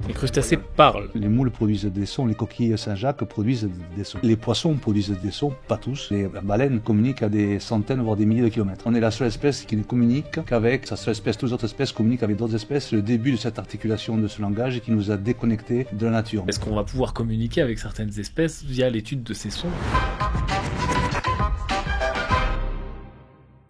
Les crustacés parlent. Les moules produisent des sons, les coquilles Saint-Jacques produisent des sons. Les poissons produisent des sons, pas tous. Les baleines communiquent à des centaines, voire des milliers de kilomètres. On est la seule espèce qui ne communique qu'avec sa seule espèce. Toutes les autres espèces communiquent avec d'autres espèces. C'est le début de cette articulation de ce langage qui nous a déconnectés de la nature. Est-ce qu'on va pouvoir communiquer avec certaines espèces via l'étude de ces sons ?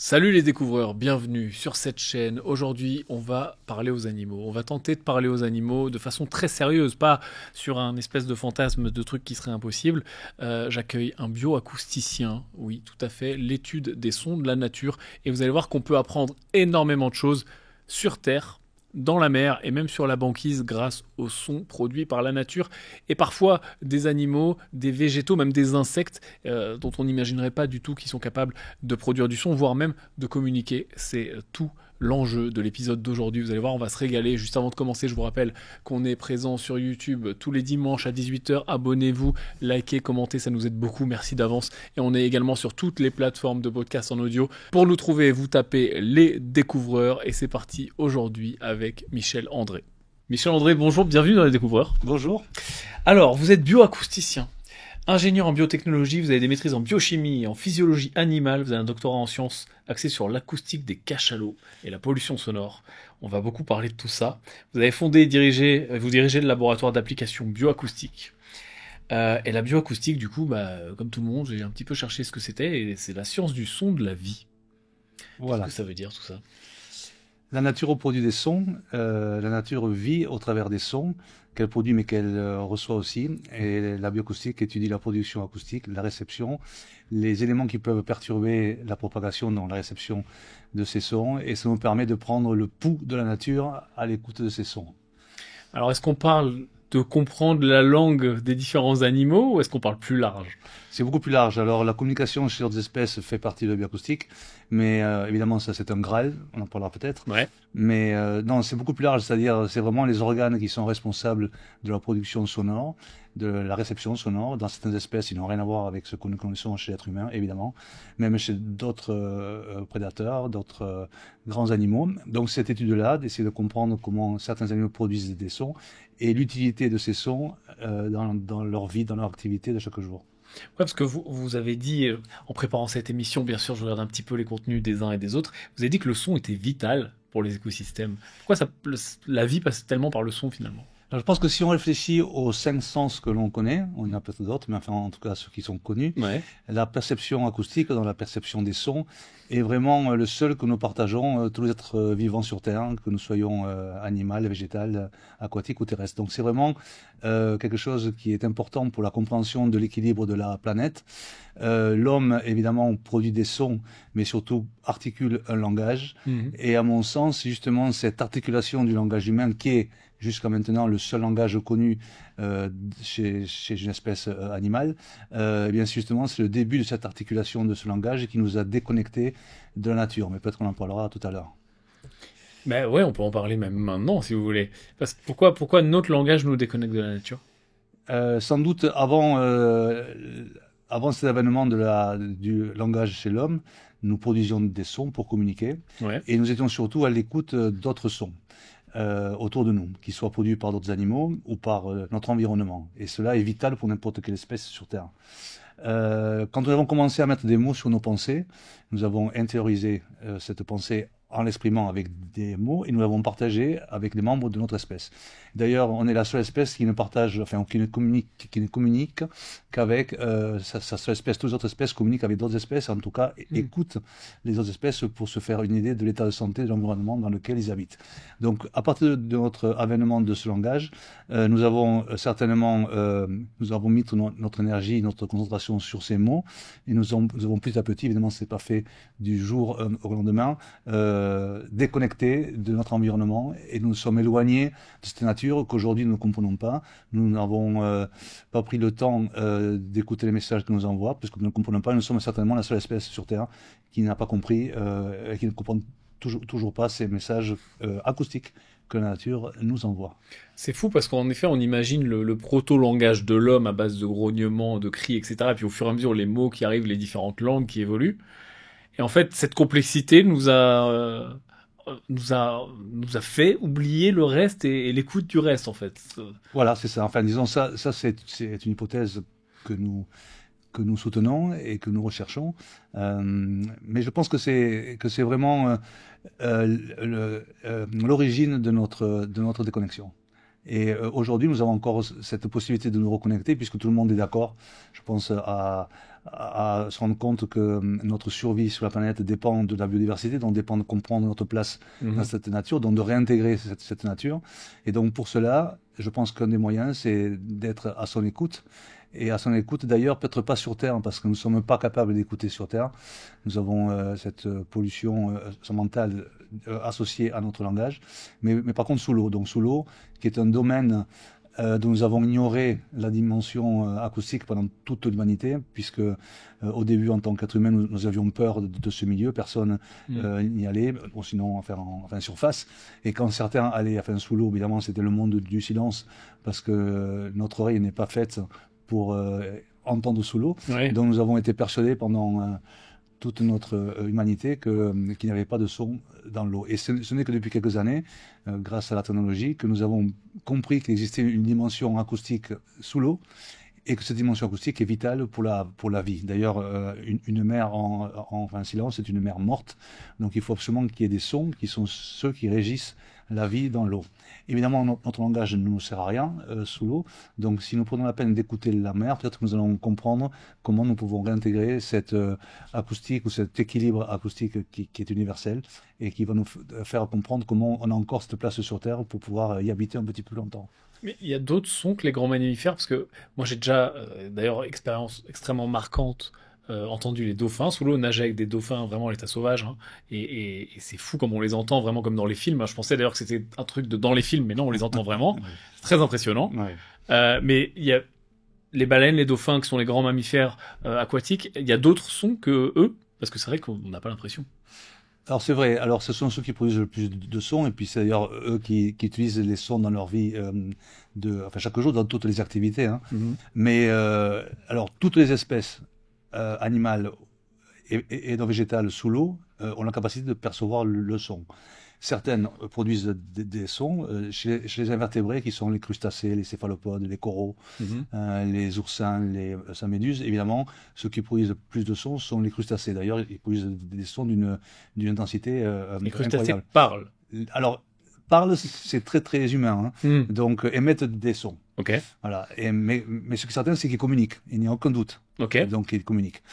Salut les découvreurs, bienvenue sur cette chaîne. Aujourd'hui, on va parler aux animaux. On va tenter de parler aux animaux de façon très sérieuse, pas sur un espèce de fantasme de truc qui serait impossible. J'accueille un bioacousticien, oui, tout à fait, l'étude des sons de la nature. Et vous allez voir qu'on peut apprendre énormément de choses sur Terre, dans la mer et même sur la banquise grâce aux sons produits par la nature et parfois des animaux, des végétaux, même des insectes dont on n'imaginerait pas du tout qu'ils sont capables de produire du son, voire même de communiquer. C'est tout l'enjeu de l'épisode d'aujourd'hui. Vous allez voir, on va se régaler. Juste avant de commencer, je vous rappelle qu'on est présent sur YouTube tous les dimanches à 18h. Abonnez-vous, likez, commentez, ça nous aide beaucoup. Merci d'avance. Et on est également sur toutes les plateformes de podcast en audio. Pour nous trouver, vous tapez les découvreurs. Et c'est parti aujourd'hui avec Michel André. Michel André, bonjour, bienvenue dans les découvreurs. Bonjour. Alors, vous êtes bioacousticien. Ingénieur en biotechnologie, vous avez des maîtrises en biochimie et en physiologie animale, vous avez un doctorat en sciences axé sur l'acoustique des cachalots et la pollution sonore. On va beaucoup parler de tout ça. Vous avez fondé et vous dirigez le laboratoire d'application bioacoustique. Et la bioacoustique, du coup, comme tout le monde, j'ai un petit peu cherché ce que c'était, et c'est la science du son de la vie. Voilà. Qu'est-ce que ça veut dire tout ça ? La nature produit des sons, la nature vit au travers des sons qu'elle produit mais qu'elle reçoit aussi. Et la bioacoustique étudie la production acoustique, la réception, les éléments qui peuvent perturber la propagation dans la réception de ces sons. Et ça nous permet de prendre le pouls de la nature à l'écoute de ces sons. Alors est-ce qu'on parle de comprendre la langue des différents animaux ou est-ce qu'on parle plus large ? C'est beaucoup plus large. Alors la communication chez d'autres espèces fait partie de la bioacoustique, mais évidemment ça c'est un Graal, on en parlera peut-être. Ouais. Mais non, c'est beaucoup plus large, c'est-à-dire c'est vraiment les organes qui sont responsables de la production sonore, de la réception sonore. Dans certaines espèces, ils n'ont rien à voir avec ce que nous connaissons chez l'être humain, évidemment, même chez d'autres prédateurs, d'autres grands animaux. Donc cette étude-là, d'essayer de comprendre comment certains animaux produisent des sons et l'utilité de ces sons dans leur vie, dans leur activité de chaque jour. Ouais, parce que vous avez dit, en préparant cette émission, bien sûr, je regarde un petit peu les contenus des uns et des autres, vous avez dit que le son était vital pour les écosystèmes. Pourquoi la vie passe tellement par le son, finalement ? Alors, je pense que si on réfléchit aux 5 sens que l'on connaît, on en a peut-être d'autres, mais enfin, en tout cas, ceux qui sont connus, ouais. La perception acoustique, dans la perception des sons, est vraiment le seul que nous partageons, tous les êtres vivants sur Terre, que nous soyons animal, végétal, aquatique ou terrestre. Donc, c'est vraiment quelque chose qui est important pour la compréhension de l'équilibre de la planète. L'homme, évidemment, produit des sons, mais surtout articule un langage. Mmh. Et à mon sens, justement, cette articulation du langage humain qui est jusqu'à maintenant le seul langage connu chez une espèce animale, eh bien justement c'est le début de cette articulation de ce langage qui nous a déconnectés de la nature. Mais peut-être qu'on en parlera tout à l'heure. Ben ouais, on peut en parler même maintenant si vous voulez. Parce que pourquoi notre langage nous déconnecte de la nature ? Sans doute avant cet avènement du langage chez l'homme, nous produisions des sons pour communiquer, ouais. Et nous étions surtout à l'écoute d'autres sons. Autour de nous, qu'ils soient produits par d'autres animaux ou par notre environnement. Et cela est vital pour n'importe quelle espèce sur Terre. Quand nous avons commencé à mettre des mots sur nos pensées, nous avons intériorisé cette pensée en l'exprimant avec des mots et nous l'avons partagé avec les membres de notre espèce. D'ailleurs, on est la seule espèce qui ne partage, enfin, qui ne communique qu'avec sa seule espèce. Toutes les autres espèces communiquent avec d'autres espèces, en tout cas, écoutent les autres espèces pour se faire une idée de l'état de santé de l'environnement dans lequel ils habitent. Donc, à partir de notre avènement de ce langage, nous avons certainement, nous avons mis notre énergie, notre concentration sur ces mots, et nous avons petit à petit, évidemment, c'est pas fait du jour au lendemain, déconnectés de notre environnement et nous sommes éloignés de cette nature qu'aujourd'hui nous ne comprenons pas. Nous n'avons pas pris le temps d'écouter les messages que nous envoient parce que nous ne comprenons pas. Nous sommes certainement la seule espèce sur Terre qui n'a pas compris et qui ne comprend toujours pas ces messages acoustiques que la nature nous envoie. C'est fou parce qu'en effet, on imagine le proto-langage de l'homme à base de grognements, de cris, etc. Et puis au fur et à mesure, les mots qui arrivent, les différentes langues qui évoluent. Et en fait, cette complexité nous a nous a fait oublier le reste et l'écoute du reste, en fait. Voilà, c'est ça. Enfin, disons ça c'est une hypothèse que nous soutenons et que nous recherchons. Mais je pense que c'est vraiment l'origine de notre déconnexion. Et aujourd'hui, nous avons encore cette possibilité de nous reconnecter puisque tout le monde est d'accord, je pense, à se rendre compte que notre survie sur la planète dépend de la biodiversité, donc dépend de comprendre notre place dans cette nature, donc de réintégrer cette nature. Et donc pour cela, je pense qu'un des moyens, c'est d'être à son écoute. Et à son écoute, d'ailleurs, peut-être pas sur Terre, parce que nous ne sommes pas capables d'écouter sur Terre. Nous avons cette pollution mentale associée à notre langage. Mais par contre, sous l'eau. Donc sous l'eau, qui est un domaine dont nous avons ignoré la dimension acoustique pendant toute l'humanité, puisque au début, en tant qu'être humain, nous avions peur de ce milieu, personne n'y allait, ou sinon enfin surface. Et quand certains allaient sous l'eau, évidemment, c'était le monde du silence, parce que notre oreille n'est pas faite pour entendre sous l'eau. Oui. Donc nous avons été persuadés pendant toute notre humanité qu'il n'y avait pas de son dans l'eau. Et ce n'est que depuis quelques années, grâce à la technologie, que nous avons compris qu'il existait une dimension acoustique sous l'eau et que cette dimension acoustique est vitale pour la vie. D'ailleurs, une mer en silence, c'est une mer morte. Donc il faut absolument qu'il y ait des sons qui sont ceux qui régissent la vie dans l'eau. Évidemment, notre langage ne nous sert à rien sous l'eau. Donc si nous prenons la peine d'écouter la mer, peut-être que nous allons comprendre comment nous pouvons réintégrer cette acoustique ou cet équilibre acoustique qui est universel et qui va nous faire comprendre comment on a encore cette place sur Terre pour pouvoir y habiter un petit peu longtemps. Mais il y a d'autres sons que les grands mammifères, parce que moi j'ai déjà, d'ailleurs, expérience extrêmement marquante, entendu les dauphins sous l'eau, nager avec des dauphins vraiment à l'état sauvage, hein, et c'est fou comme on les entend, vraiment comme dans les films. Hein. Je pensais d'ailleurs que c'était un truc de dans les films, mais non, on les entend vraiment. C'est très impressionnant. Ouais. Mais il y a les baleines, les dauphins, qui sont les grands mammifères aquatiques, il y a d'autres sons que eux, parce que c'est vrai qu'on n'a pas l'impression. Alors c'est vrai, alors ce sont ceux qui produisent le plus de sons, et puis c'est d'ailleurs eux qui utilisent les sons dans leur vie chaque jour dans toutes les activités. Hein. Mais alors toutes les espèces animales et non végétales sous l'eau ont la capacité de percevoir le son. Certaines produisent des sons chez les invertébrés qui sont les crustacés, les céphalopodes, les coraux, les oursins, les méduses. Évidemment, ceux qui produisent plus de sons sont les crustacés. D'ailleurs, ils produisent des sons d'une intensité les crustacés incroyable. parlent. Alors, parlent, c'est très très humain. Hein. Donc, émettent des sons. Ok. Voilà. Mais ce qui est certain, c'est qu'ils communiquent. Il n'y a aucun doute. Ok. Donc, ils communiquent.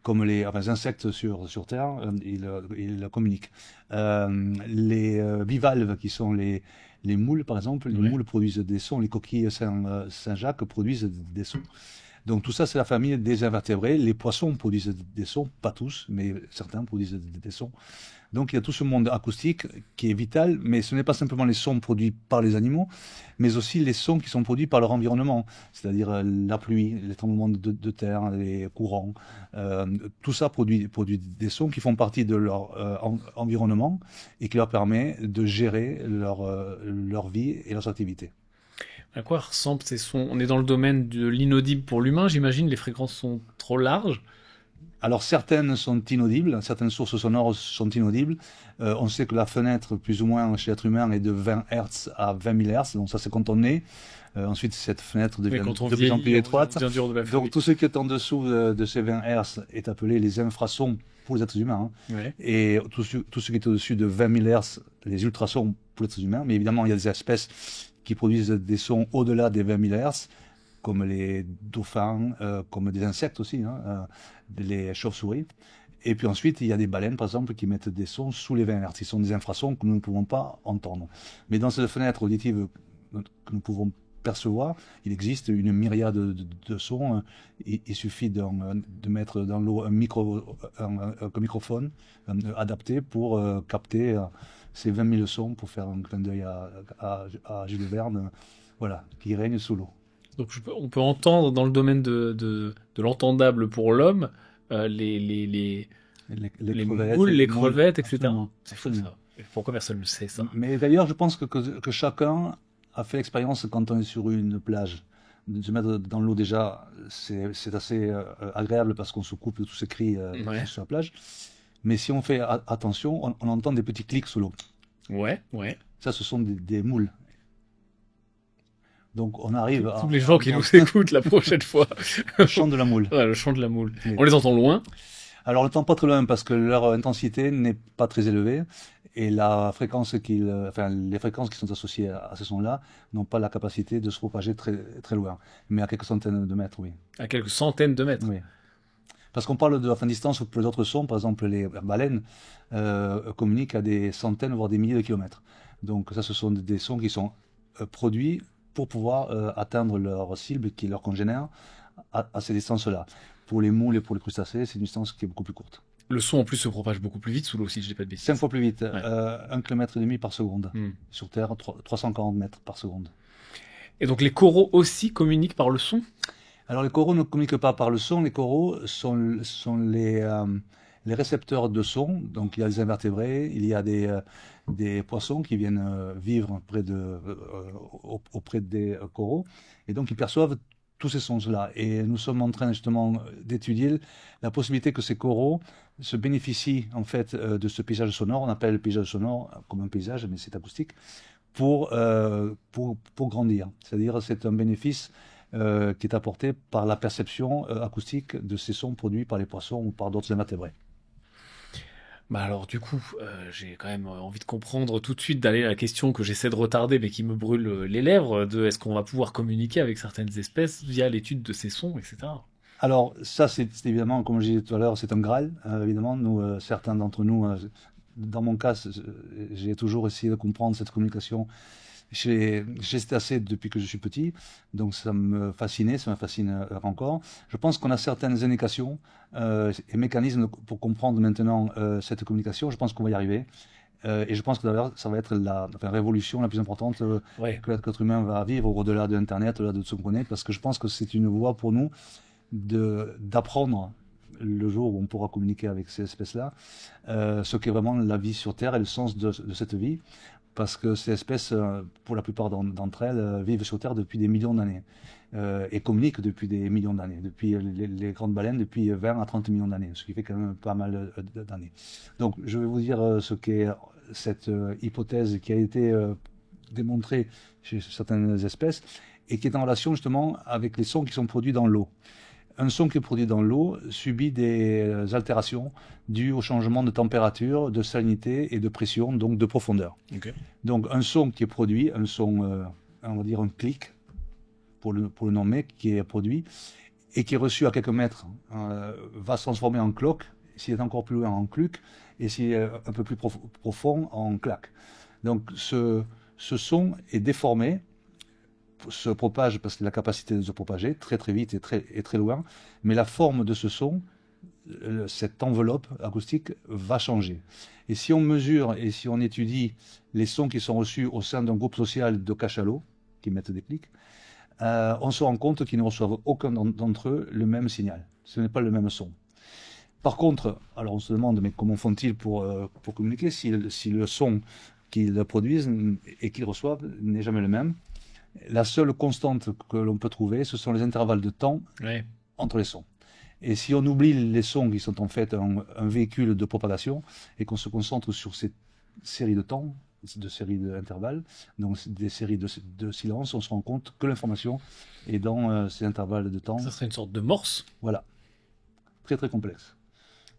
Comme les insectes sur Terre, ils communiquent. Les bivalves, qui sont les moules, par exemple, les moules produisent des sons, les coquilles Saint-Jacques produisent des sons. Donc tout ça, c'est la famille des invertébrés. Les poissons produisent des sons, pas tous, mais certains produisent des sons. Donc il y a tout ce monde acoustique qui est vital, mais ce n'est pas simplement les sons produits par les animaux, mais aussi les sons qui sont produits par leur environnement, c'est-à-dire la pluie, les tremblements de terre, les courants. Tout ça produit des sons qui font partie de leur environnement et qui leur permet de gérer leur vie et leurs activités. À quoi ressemblent ces sons? On est dans le domaine de l'inaudible pour l'humain, j'imagine. Les fréquences sont trop larges. Alors certaines sont inaudibles, certaines sources sonores sont inaudibles. On sait que la fenêtre, plus ou moins chez l'être humain, est de 20 Hz à 20 000 Hz, donc ça c'est quand on est. Ensuite cette fenêtre devient de plus en plus étroite. Donc tout ce qui est en dessous de ces 20 Hz est appelé les infrasons pour les êtres humains. Hein. Ouais. Et tout ce qui est au-dessus de 20 000 Hz, les ultrasons pour les êtres humains. Mais évidemment, il y a des espèces qui produisent des sons au-delà des 20 000 Hz, comme les dauphins, comme des insectes aussi, hein, les chauves-souris. Et puis ensuite, il y a des baleines, par exemple, qui mettent des sons sous les 20 Hz. Ils sont des infrasons que nous ne pouvons pas entendre. Mais dans cette fenêtre auditive que nous pouvons percevoir, il existe une myriade de sons. Il suffit de mettre dans l'eau un microphone adapté pour capter ces 20 000 sons, pour faire un clin d'œil à Jules Verne, voilà, qui règne sous l'eau. Donc on peut entendre dans le domaine de l'entendable pour l'homme les moules, les crevettes, etc. Absolument. C'est fou ça. Pourquoi personne ne sait ça? Mais d'ailleurs, je pense que chacun a fait l'expérience quand on est sur une plage. De se mettre dans l'eau déjà, c'est assez agréable parce qu'on se coupe de tous ces cris sur la plage. Mais si on fait attention, on entend des petits clics sous l'eau. Ouais, ouais. Ça, ce sont des moules. Donc, on arrive Tous les gens qui nous écoutent la prochaine fois. le chant de la moule. Ouais, le chant de la moule. Oui. On les entend loin. Alors, on n'entend pas très loin parce que leur intensité n'est pas très élevée et la fréquence enfin, les fréquences qui sont associées à ces sons-là n'ont pas la capacité de se propager très, très loin, mais à quelques centaines de mètres, oui. À quelques centaines de mètres. Oui. Parce qu'on parle de la fin de distance pour les autres sons, par exemple les baleines communiquent à des centaines, voire des milliers de kilomètres. Donc ça, ce sont des sons qui sont produits pour pouvoir atteindre leur cible qui est leur congénère à ces distances-là. Pour les moules et pour les crustacés, c'est une distance qui est beaucoup plus courte. Le son en plus se propage beaucoup plus vite sous l'eau, si je dis pas de bêtises. 5 fois plus vite, Ouais. 1,5 km par seconde. Sur Terre, 340 mètres par seconde. Et donc les coraux aussi communiquent par le son? Alors les coraux ne communiquent pas par le son, les coraux sont les récepteurs de son. Donc il y a des invertébrés, il y a des poissons qui viennent vivre auprès des coraux, et donc ils perçoivent tous ces sons-là. Et nous sommes en train justement d'étudier la possibilité que ces coraux se bénéficient en fait de ce paysage sonore. On appelle le paysage sonore comme un paysage, mais c'est acoustique, pour grandir. C'est-à-dire c'est un bénéfice qui est apporté par la perception acoustique de ces sons produits par les poissons ou par d'autres invertébrés. Bah alors du coup, j'ai quand même envie de comprendre tout de suite, d'aller à la question que j'essaie de retarder mais qui me brûle les lèvres, de est-ce qu'on va pouvoir communiquer avec certaines espèces via l'étude de ces sons, etc. Alors ça, c'est évidemment, comme je disais tout à l'heure, c'est un Graal. Évidemment, nous, certains d'entre nous, dans mon cas, j'ai toujours essayé de comprendre cette communication. J'ai cétacé depuis que je suis petit, donc ça me fascinait, ça me fascine encore. Je pense qu'on a certaines indications et mécanismes pour comprendre maintenant cette communication. Je pense qu'on va y arriver. Et je pense que d'ailleurs, ça va être la révolution la plus importante Ouais. que l'être humain va vivre au-delà de Internet, au-delà de ce qu'on connaît, parce que je pense que c'est une voie pour nous d'apprendre le jour où on pourra communiquer avec ces espèces-là, ce qu'est vraiment la vie sur Terre et le sens de cette vie. Parce que ces espèces, pour la plupart d'entre elles, vivent sur Terre depuis des millions d'années et communiquent depuis des millions d'années, depuis les grandes baleines depuis 20 à 30 millions d'années, ce qui fait quand même pas mal d'années. Donc je vais vous dire ce qu'est cette hypothèse qui a été démontrée chez certaines espèces et qui est en relation justement avec les sons qui sont produits dans l'eau. Un son qui est produit dans l'eau subit des altérations dues au changement de température, de salinité et de pression, donc de profondeur. Okay. Donc un son qui est produit, un son, on va dire un clic, pour le nommer, qui est produit, et qui est reçu à quelques mètres, va se transformer en cloque, s'il est encore plus loin en cluc, et s'il est un peu plus profond en claque. Donc ce son est déformé, se propage parce qu'il a la capacité de se propager très très vite et très loin, mais la forme de ce son, cette enveloppe acoustique va changer. Et si on mesure et si on étudie les sons qui sont reçus au sein d'un groupe social de cachalots qui mettent des clics, on se rend compte qu'ils ne reçoivent aucun d'entre eux le même signal. Ce n'est pas le même son. Par contre, alors on se demande mais comment font-ils pour communiquer si le son qu'ils produisent et qu'ils reçoivent n'est jamais le même. La seule constante que l'on peut trouver, ce sont les intervalles de temps entre les sons. Et si on oublie les sons qui sont en fait un véhicule de propagation et qu'on se concentre sur ces séries de temps, de séries d'intervalles, donc des séries de silences, on se rend compte que l'information est dans ces intervalles de temps. Ça serait une sorte de morse. Voilà. Très très complexe.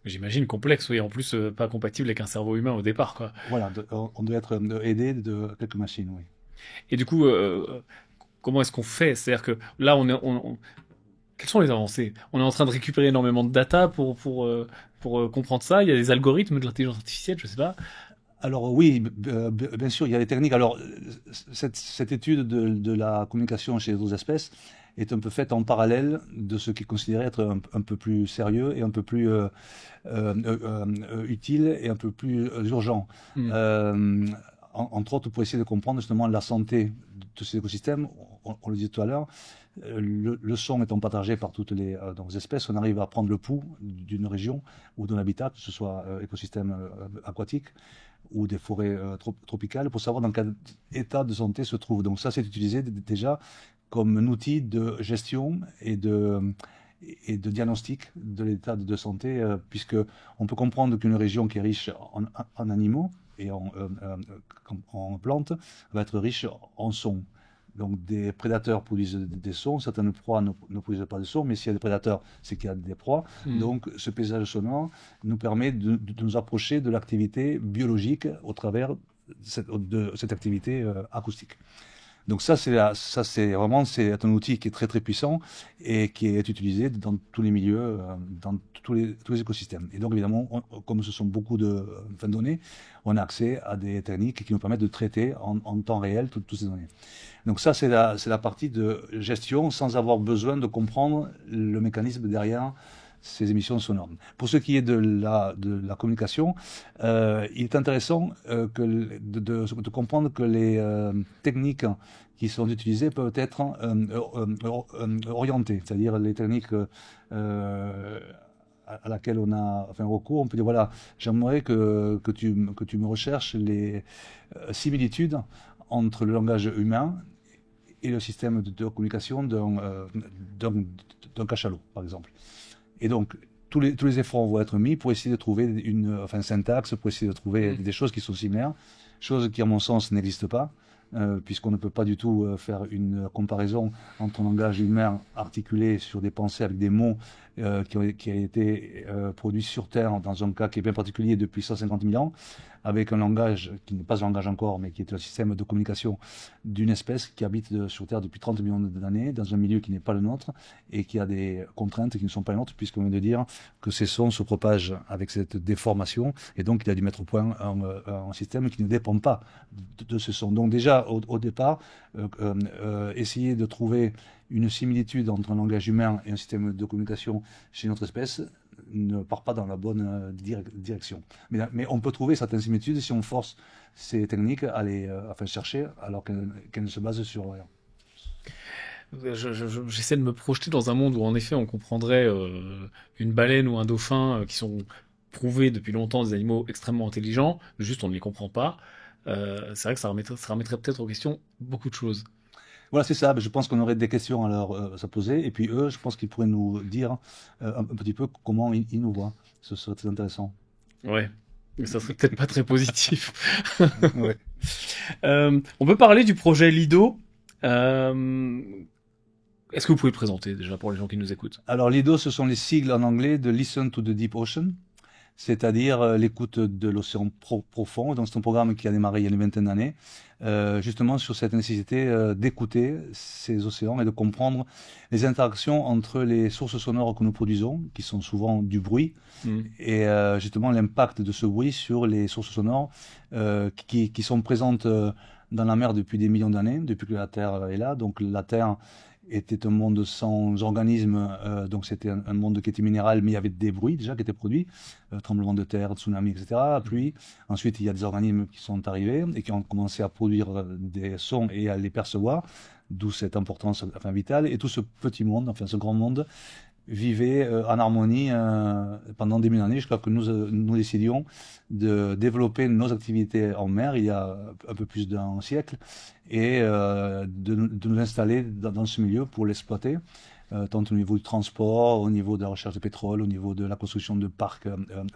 J'imagine complexe, oui, en plus pas compatible avec un cerveau humain au départ, quoi. Voilà, on doit être aidé de quelques machines, oui. Et du coup, comment est-ce qu'on fait? C'est-à-dire que là, quelles sont les avancées? On est en train de récupérer énormément de data pour comprendre ça. Il y a des algorithmes de l'intelligence artificielle, je sais pas. Alors oui, bien sûr, il y a des techniques. Alors cette étude de la communication chez les autres espèces est un peu faite en parallèle de ce qui est considéré être un peu plus sérieux et un peu plus utile et un peu plus urgent. Entre autres pour essayer de comprendre justement la santé de ces écosystèmes. On le disait tout à l'heure, le son étant partagé par toutes les espèces, on arrive à prendre le pouls d'une région ou d'un habitat, que ce soit écosystème aquatique ou des forêts tropicales, pour savoir dans quel état de santé se trouve. Donc ça, c'est utilisé déjà comme un outil de gestion et de diagnostic de l'état de santé, puisque on peut comprendre qu'une région qui est riche en animaux et en plantes va être riche en son. Donc des prédateurs produisent des sons, certaines proies ne produisent pas de sons, mais s'il y a des prédateurs, c'est qu'il y a des proies. Donc ce paysage sonore nous permet de nous approcher de l'activité biologique au travers de cette activité acoustique. Donc ça c'est vraiment un outil qui est très très puissant et qui est utilisé dans tous les milieux, dans tous les écosystèmes. Et donc évidemment, comme ce sont beaucoup de données, on a accès à des techniques qui nous permettent de traiter en temps réel toutes ces données. Donc ça c'est la partie de gestion sans avoir besoin de comprendre le mécanisme derrière ces émissions sonores. Pour ce qui est de la communication, il est intéressant de comprendre que les techniques qui sont utilisées peuvent être orientées, c'est-à-dire les techniques à laquelle on a fait un recours. On peut dire voilà, j'aimerais que tu me recherches les similitudes entre le langage humain et le système de communication d'un cachalot, par exemple. Et donc, tous les efforts vont être mis pour essayer de trouver une syntaxe, pour essayer de trouver des choses qui sont similaires, choses qui, à mon sens, n'existent pas, puisqu'on ne peut pas du tout faire une comparaison entre un langage humain articulé sur des pensées avec des mots qui a été produit sur Terre, dans un cas qui est bien particulier depuis 150 000 ans, avec un langage qui n'est pas un langage encore, mais qui est un système de communication d'une espèce qui habite sur Terre depuis 30 millions d'années, dans un milieu qui n'est pas le nôtre, et qui a des contraintes qui ne sont pas les nôtres, puisqu'on vient de dire que ces sons se propagent avec cette déformation, et donc il a dû mettre au point un système qui ne dépend pas de ce son. Donc déjà, au départ, essayer de trouver une similitude entre un langage humain et un système de communication chez notre espèce ne part pas dans la bonne direction. Mais on peut trouver certaines similitudes si on force ces techniques à les chercher alors qu'elles ne se basent sur rien. J'essaie de me projeter dans un monde où en effet on comprendrait une baleine ou un dauphin qui sont prouvés depuis longtemps des animaux extrêmement intelligents, juste on ne les comprend pas. C'est vrai que ça remettrait peut-être en question beaucoup de choses. Voilà, c'est ça. Je pense qu'on aurait des questions à leur poser. Et puis eux, je pense qu'ils pourraient nous dire un petit peu comment ils nous voient. Ce serait très intéressant. Ouais, mais ça serait peut-être pas très positif. Ouais. On peut parler du projet Lido. Est-ce que vous pouvez le présenter déjà pour les gens qui nous écoutent? Alors Lido, ce sont les sigles en anglais de Listen to the Deep Ocean, c'est-à-dire l'écoute de l'océan profond. Donc c'est un programme qui a démarré il y a une vingtaine d'années, justement sur cette nécessité d'écouter ces océans et de comprendre les interactions entre les sources sonores que nous produisons, qui sont souvent du bruit, et justement l'impact de ce bruit sur les sources sonores qui sont présentes dans la mer depuis des millions d'années, depuis que la Terre est là. Donc la Terre était un monde sans organismes, donc c'était un monde qui était minéral, mais il y avait des bruits déjà qui étaient produits, tremblements de terre, tsunamis, etc., pluie. Ensuite, il y a des organismes qui sont arrivés et qui ont commencé à produire des sons et à les percevoir, d'où cette importance vitale. Et tout ce petit monde, ce grand monde, vivait en harmonie pendant des milliers d'années, jusqu'à que nous décidions de développer nos activités en mer il y a un peu plus d'un siècle et de nous installer dans ce milieu pour l'exploiter, tant au niveau du transport, au niveau de la recherche de pétrole, au niveau de la construction de parcs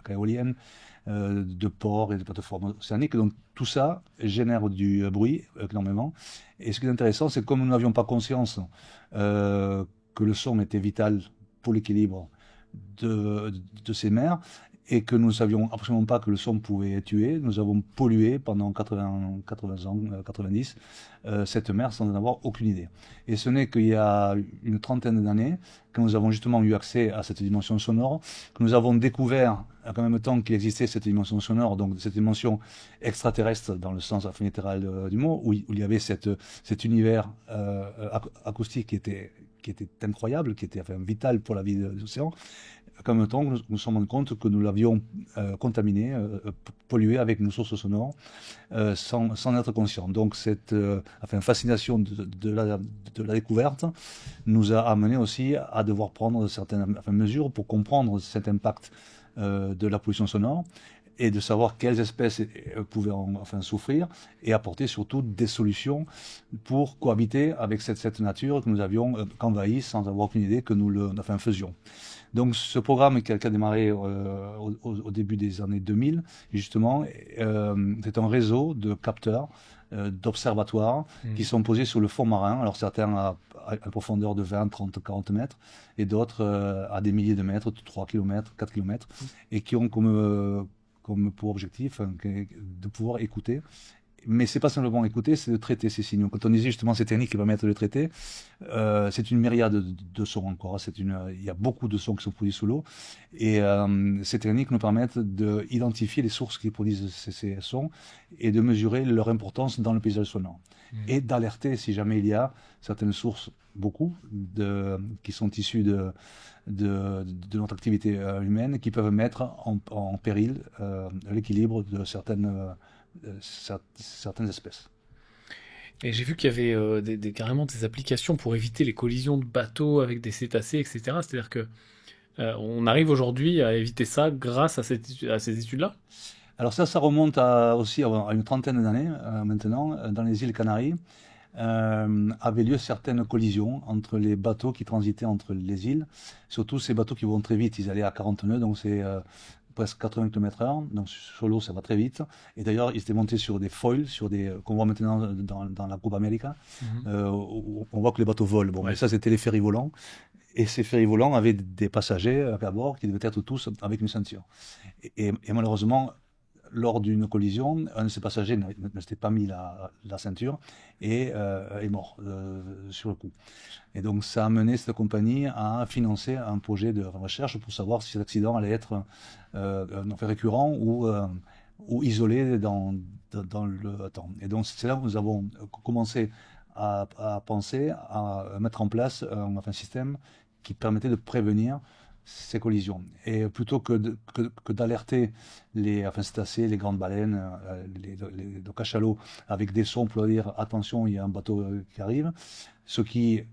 éoliennes, de ports et de plateformes océaniques. Donc tout ça génère du bruit énormément. Et ce qui est intéressant, c'est que comme nous n'avions pas conscience que le son était vital pour l'équilibre de ces mers, et que nous ne savions absolument pas que le son pouvait tuer. Nous avons pollué pendant 80 ans, 90, cette mer sans en avoir aucune idée. Et ce n'est qu'il y a une trentaine d'années que nous avons justement eu accès à cette dimension sonore, que nous avons découvert en même temps qu'il existait cette dimension sonore, donc cette dimension extraterrestre dans le sens littéral du mot, où il y avait cet univers acoustique qui était incroyable, qui était vital pour la vie de l'océan. En même temps, nous nous sommes rendus compte que nous l'avions contaminé, pollué avec nos sources sonores, sans être conscients. Donc cette fascination de la découverte nous a amené aussi à devoir prendre certaines mesures pour comprendre cet impact de la pollution sonore. et de savoir quelles espèces pouvaient enfin souffrir, et apporter surtout des solutions pour cohabiter avec cette nature que nous avions envahie sans avoir aucune idée que nous faisions. Donc ce programme qui a démarré au début des années 2000, justement, c'est un réseau de capteurs, d'observatoires qui sont posés sur le fond marin. Alors certains à une profondeur de 20, 30, 40 mètres et d'autres à des milliers de mètres, 3 km, 4 km, et qui ont comme pour objectif de pouvoir écouter. Mais c'est pas simplement écouter, c'est de traiter ces signaux. Quand on disait justement ces techniques qui permettent de les traiter, c'est une myriade de sons encore. Il y a beaucoup de sons qui sont produits sous l'eau, et ces techniques nous permettent d'identifier les sources qui produisent ces sons et de mesurer leur importance dans le paysage sonore et d'alerter si jamais il y a certaines sources, beaucoup qui sont issues de notre activité humaine, qui peuvent mettre en péril l'équilibre de certaines espèces. Et j'ai vu qu'il y avait carrément des applications pour éviter les collisions de bateaux avec des cétacés, etc. C'est-à-dire que on arrive aujourd'hui à éviter ça grâce à ces études-là. Alors ça remonte aussi à une trentaine d'années maintenant. Dans les îles Canaries, avaient lieu certaines collisions entre les bateaux qui transitaient entre les îles, surtout ces bateaux qui vont très vite. Ils allaient à 40 nœuds, donc c'est presque 80 km/h, donc sur l'eau ça va très vite. Et d'ailleurs ils étaient montés sur des foils, qu'on voit maintenant dans la Coupe América, où on voit que les bateaux volent. Bon, mais ça c'était les ferries volants. Et ces ferries volants avaient des passagers à bord qui devaient être tous avec une ceinture. Et malheureusement, lors d'une collision, un de ces passagers ne s'était pas mis la ceinture et est mort sur le coup. Et donc ça a amené cette compagnie à financer un projet de recherche pour savoir si cet accident allait être fait récurrent ou isolé dans le temps. Et donc c'est là où nous avons commencé à penser à mettre en place un système qui permettait de prévenir ces collisions. Et plutôt que d'alerter les cétacés, les grandes baleines, les cachalots avec des sons pour leur dire attention, il y a un bateau qui arrive, ce qui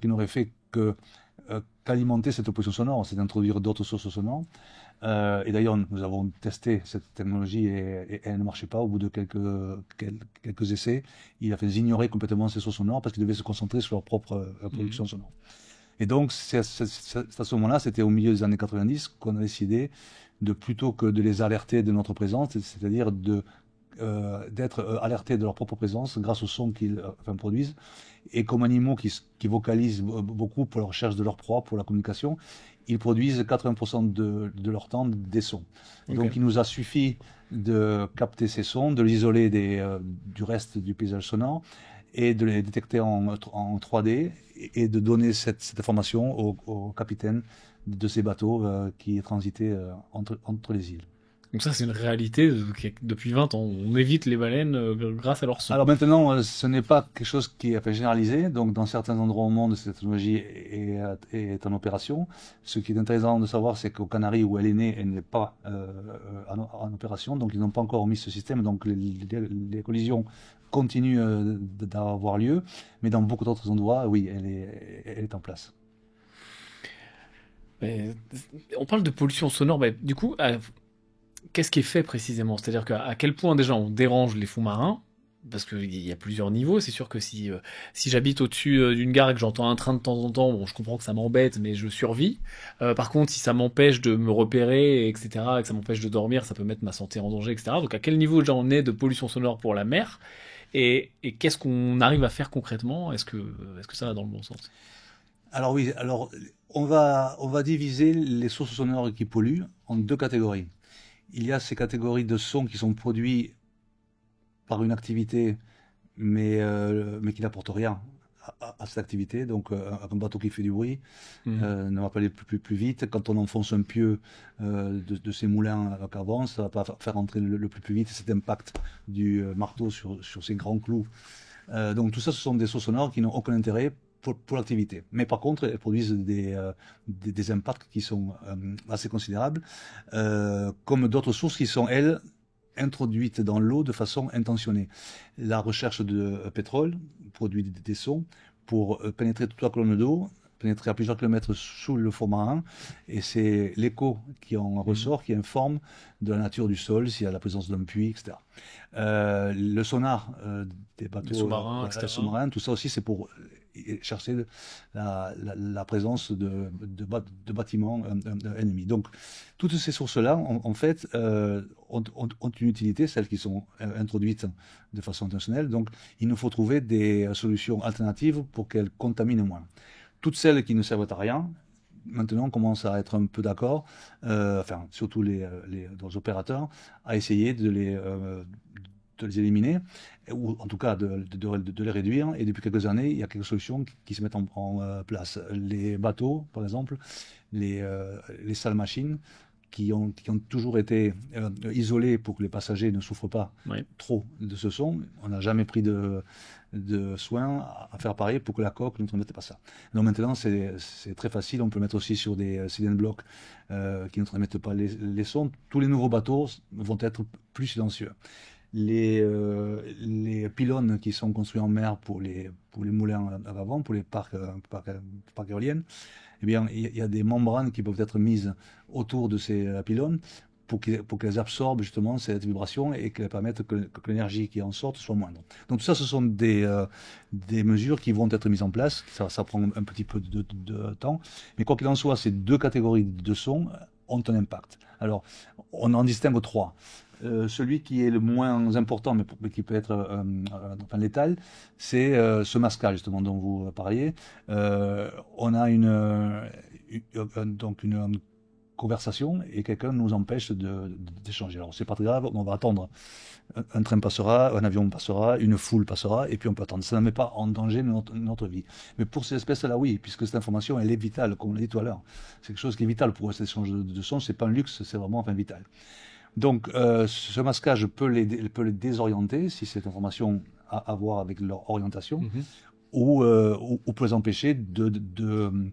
n'aurait fait qu'alimenter cette pollution sonore, c'est d'introduire d'autres sources sonores. Et d'ailleurs, nous avons testé cette technologie et elle ne marchait pas. Au bout de quelques essais, ils ignoraient complètement ces sources sonores parce qu'ils devaient se concentrer sur leur propre production sonore. Et donc, c'est à ce moment-là, c'était au milieu des années 90, qu'on a décidé plutôt que de les alerter de notre présence, c'est-à-dire d'être alertés de leur propre présence grâce au son qu'ils produisent. Et comme animaux qui vocalisent beaucoup pour la recherche de leur proie, pour la communication, ils produisent 80% de leur temps des sons. Okay. Donc, il nous a suffi de capter ces sons, de les isoler du reste du paysage sonore, et de les détecter en 3D et de donner cette information au capitaine de ces bateaux qui transitaient entre les îles. Donc ça, c'est une réalité depuis 20 ans. On évite les baleines grâce à leur son. Alors maintenant, ce n'est pas quelque chose qui est généralisé. Donc dans certains endroits au monde, cette technologie est en opération. Ce qui est intéressant de savoir, c'est qu'aux Canaries, où elle est née, elle n'est pas en opération. Donc ils n'ont pas encore mis ce système. Donc les collisions continue d'avoir lieu, mais dans beaucoup d'autres endroits, oui, elle est en place. Mais on parle de pollution sonore, du coup, qu'est-ce qui est fait précisément? C'est-à-dire qu'à quel point déjà on dérange les fonds marins? Parce qu'il y a plusieurs niveaux. C'est sûr que si j'habite au-dessus d'une gare et que j'entends un train de temps en temps, bon, je comprends que ça m'embête, mais je survis. Par contre, si ça m'empêche de me repérer, etc., et que ça m'empêche de dormir, ça peut mettre ma santé en danger, etc. Donc à quel niveau déjà on est de pollution sonore pour la mer? Et qu'est-ce qu'on arrive à faire concrètement? Est-ce que ça va dans le bon sens? Alors oui, on va diviser les sources sonores qui polluent en deux catégories. Il y a ces catégories de sons qui sont produits par une activité, mais qui n'apportent rien à cette activité. Donc un bateau qui fait du bruit ne va pas aller plus vite. Quand on enfonce un pieu de ces moulins à carbone, ça ne va pas faire entrer le plus vite cet impact du marteau sur ces grands clous. Donc tout ça, ce sont des sources sonores qui n'ont aucun intérêt pour l'activité. Mais par contre, elles produisent des impacts qui sont assez considérables, comme d'autres sources qui sont, elles, introduites dans l'eau de façon intentionnée. La recherche de pétrole produit des sons pour pénétrer toute la colonne d'eau pénétrer à plusieurs kilomètres sous le fond marin, et c'est l'écho qui en ressort, qui informe de la nature du sol, s'il y a la présence d'un puits, etc. Le sonar des bateaux sous-marins, tout ça aussi, c'est pour chercher la présence de bâtiments ennemis. Donc, toutes ces sources-là, en fait, ont une utilité, celles qui sont introduites de façon intentionnelle. Donc, il nous faut trouver des solutions alternatives pour qu'elles contaminent moins. Toutes celles qui ne servent à rien, maintenant, on commence à être un peu d'accord, enfin, surtout les opérateurs, à essayer de les éliminer, ou en tout cas de les réduire. Et depuis quelques années, il y a quelques solutions qui se mettent en place. Les bateaux, par exemple, les salles machines, qui ont toujours été isolés pour que les passagers ne souffrent pas trop de ce son. On n'a jamais pris de soin à faire pareil pour que la coque ne transmette pas ça. Donc maintenant, c'est très facile. On peut le mettre aussi sur des cylindres blocs qui ne transmettent pas les sons. Tous les nouveaux bateaux vont être plus silencieux. Les pylônes qui sont construits en mer pour les moulins à vapeur, pour les parcs éoliennes, eh bien, il y a des membranes qui peuvent être mises autour de ces pylônes pour qu'elles absorbent justement cette vibration et qu'elles permettent que l'énergie qui en sorte soit moindre. Donc tout ça, ce sont des mesures qui vont être mises en place. Ça prend un petit peu de temps. Mais quoi qu'il en soit, ces deux catégories de sons ont un impact. Alors, on en distingue trois. Celui qui est le moins important, mais qui peut être létal, c'est ce masquage justement dont vous parliez. On a donc une conversation et quelqu'un nous empêche d'échanger. Alors c'est pas très grave, on va attendre. Un train passera, un avion passera, une foule passera, et puis on peut attendre. Ça ne met pas en danger notre vie. Mais pour ces espèces-là, oui, puisque cette information, elle est vitale, comme on l'a dit tout à l'heure. C'est quelque chose qui est vital pour eux, cet échange de son. C'est pas un luxe, c'est vraiment vital. Donc, ce masquage peut les désorienter si cette information a à voir avec leur orientation, ou peut les empêcher de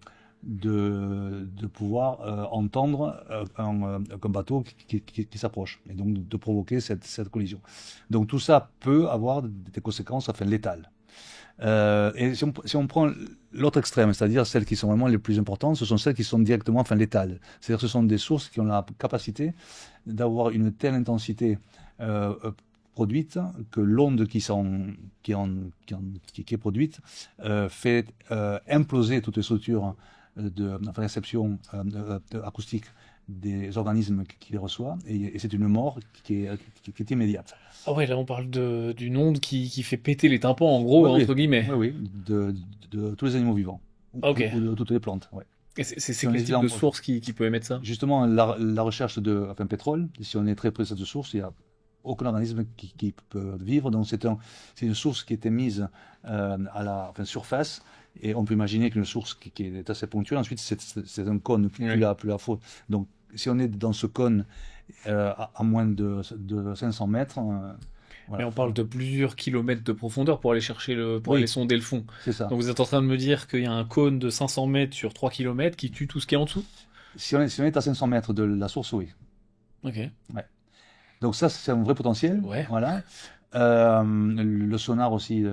pouvoir entendre un bateau qui s'approche, et donc de provoquer cette collision. Donc tout ça peut avoir des conséquences létales. Et si on prend l'autre extrême, c'est-à-dire celles qui sont vraiment les plus importantes, ce sont celles qui sont directement létales. C'est-à-dire ce sont des sources qui ont la capacité d'avoir une telle intensité produite que l'onde qui est produite fait imploser toutes les structures de réception acoustique des organismes qui les reçoivent, et c'est une mort qui est immédiate. Ah ouais, là on parle d'une onde qui fait péter les tympans, en gros, entre guillemets. Oui, de tous les animaux vivants, ou de toutes les plantes. Ouais. Et c'est quel type de source qui peut émettre ça? Justement, la recherche de pétrole, si on est très près de cette source, il n'y a aucun organisme qui peut vivre. Donc c'est une source qui était mise à la surface, et on peut imaginer qu'une source qui est assez ponctuelle, ensuite c'est un cône plus la faute. Donc si on est dans ce cône à moins de 500 mètres... Voilà. Mais on parle de plusieurs kilomètres de profondeur pour aller chercher aller sonder le fond. C'est ça. Donc vous êtes en train de me dire qu'il y a un cône de 500 mètres sur 3 kilomètres qui tue tout ce qui est en dessous? Si on est à 500 mètres de la source, oui. Ok. Ouais. Donc ça, c'est un vrai potentiel. Ouais. Voilà. Le sonar aussi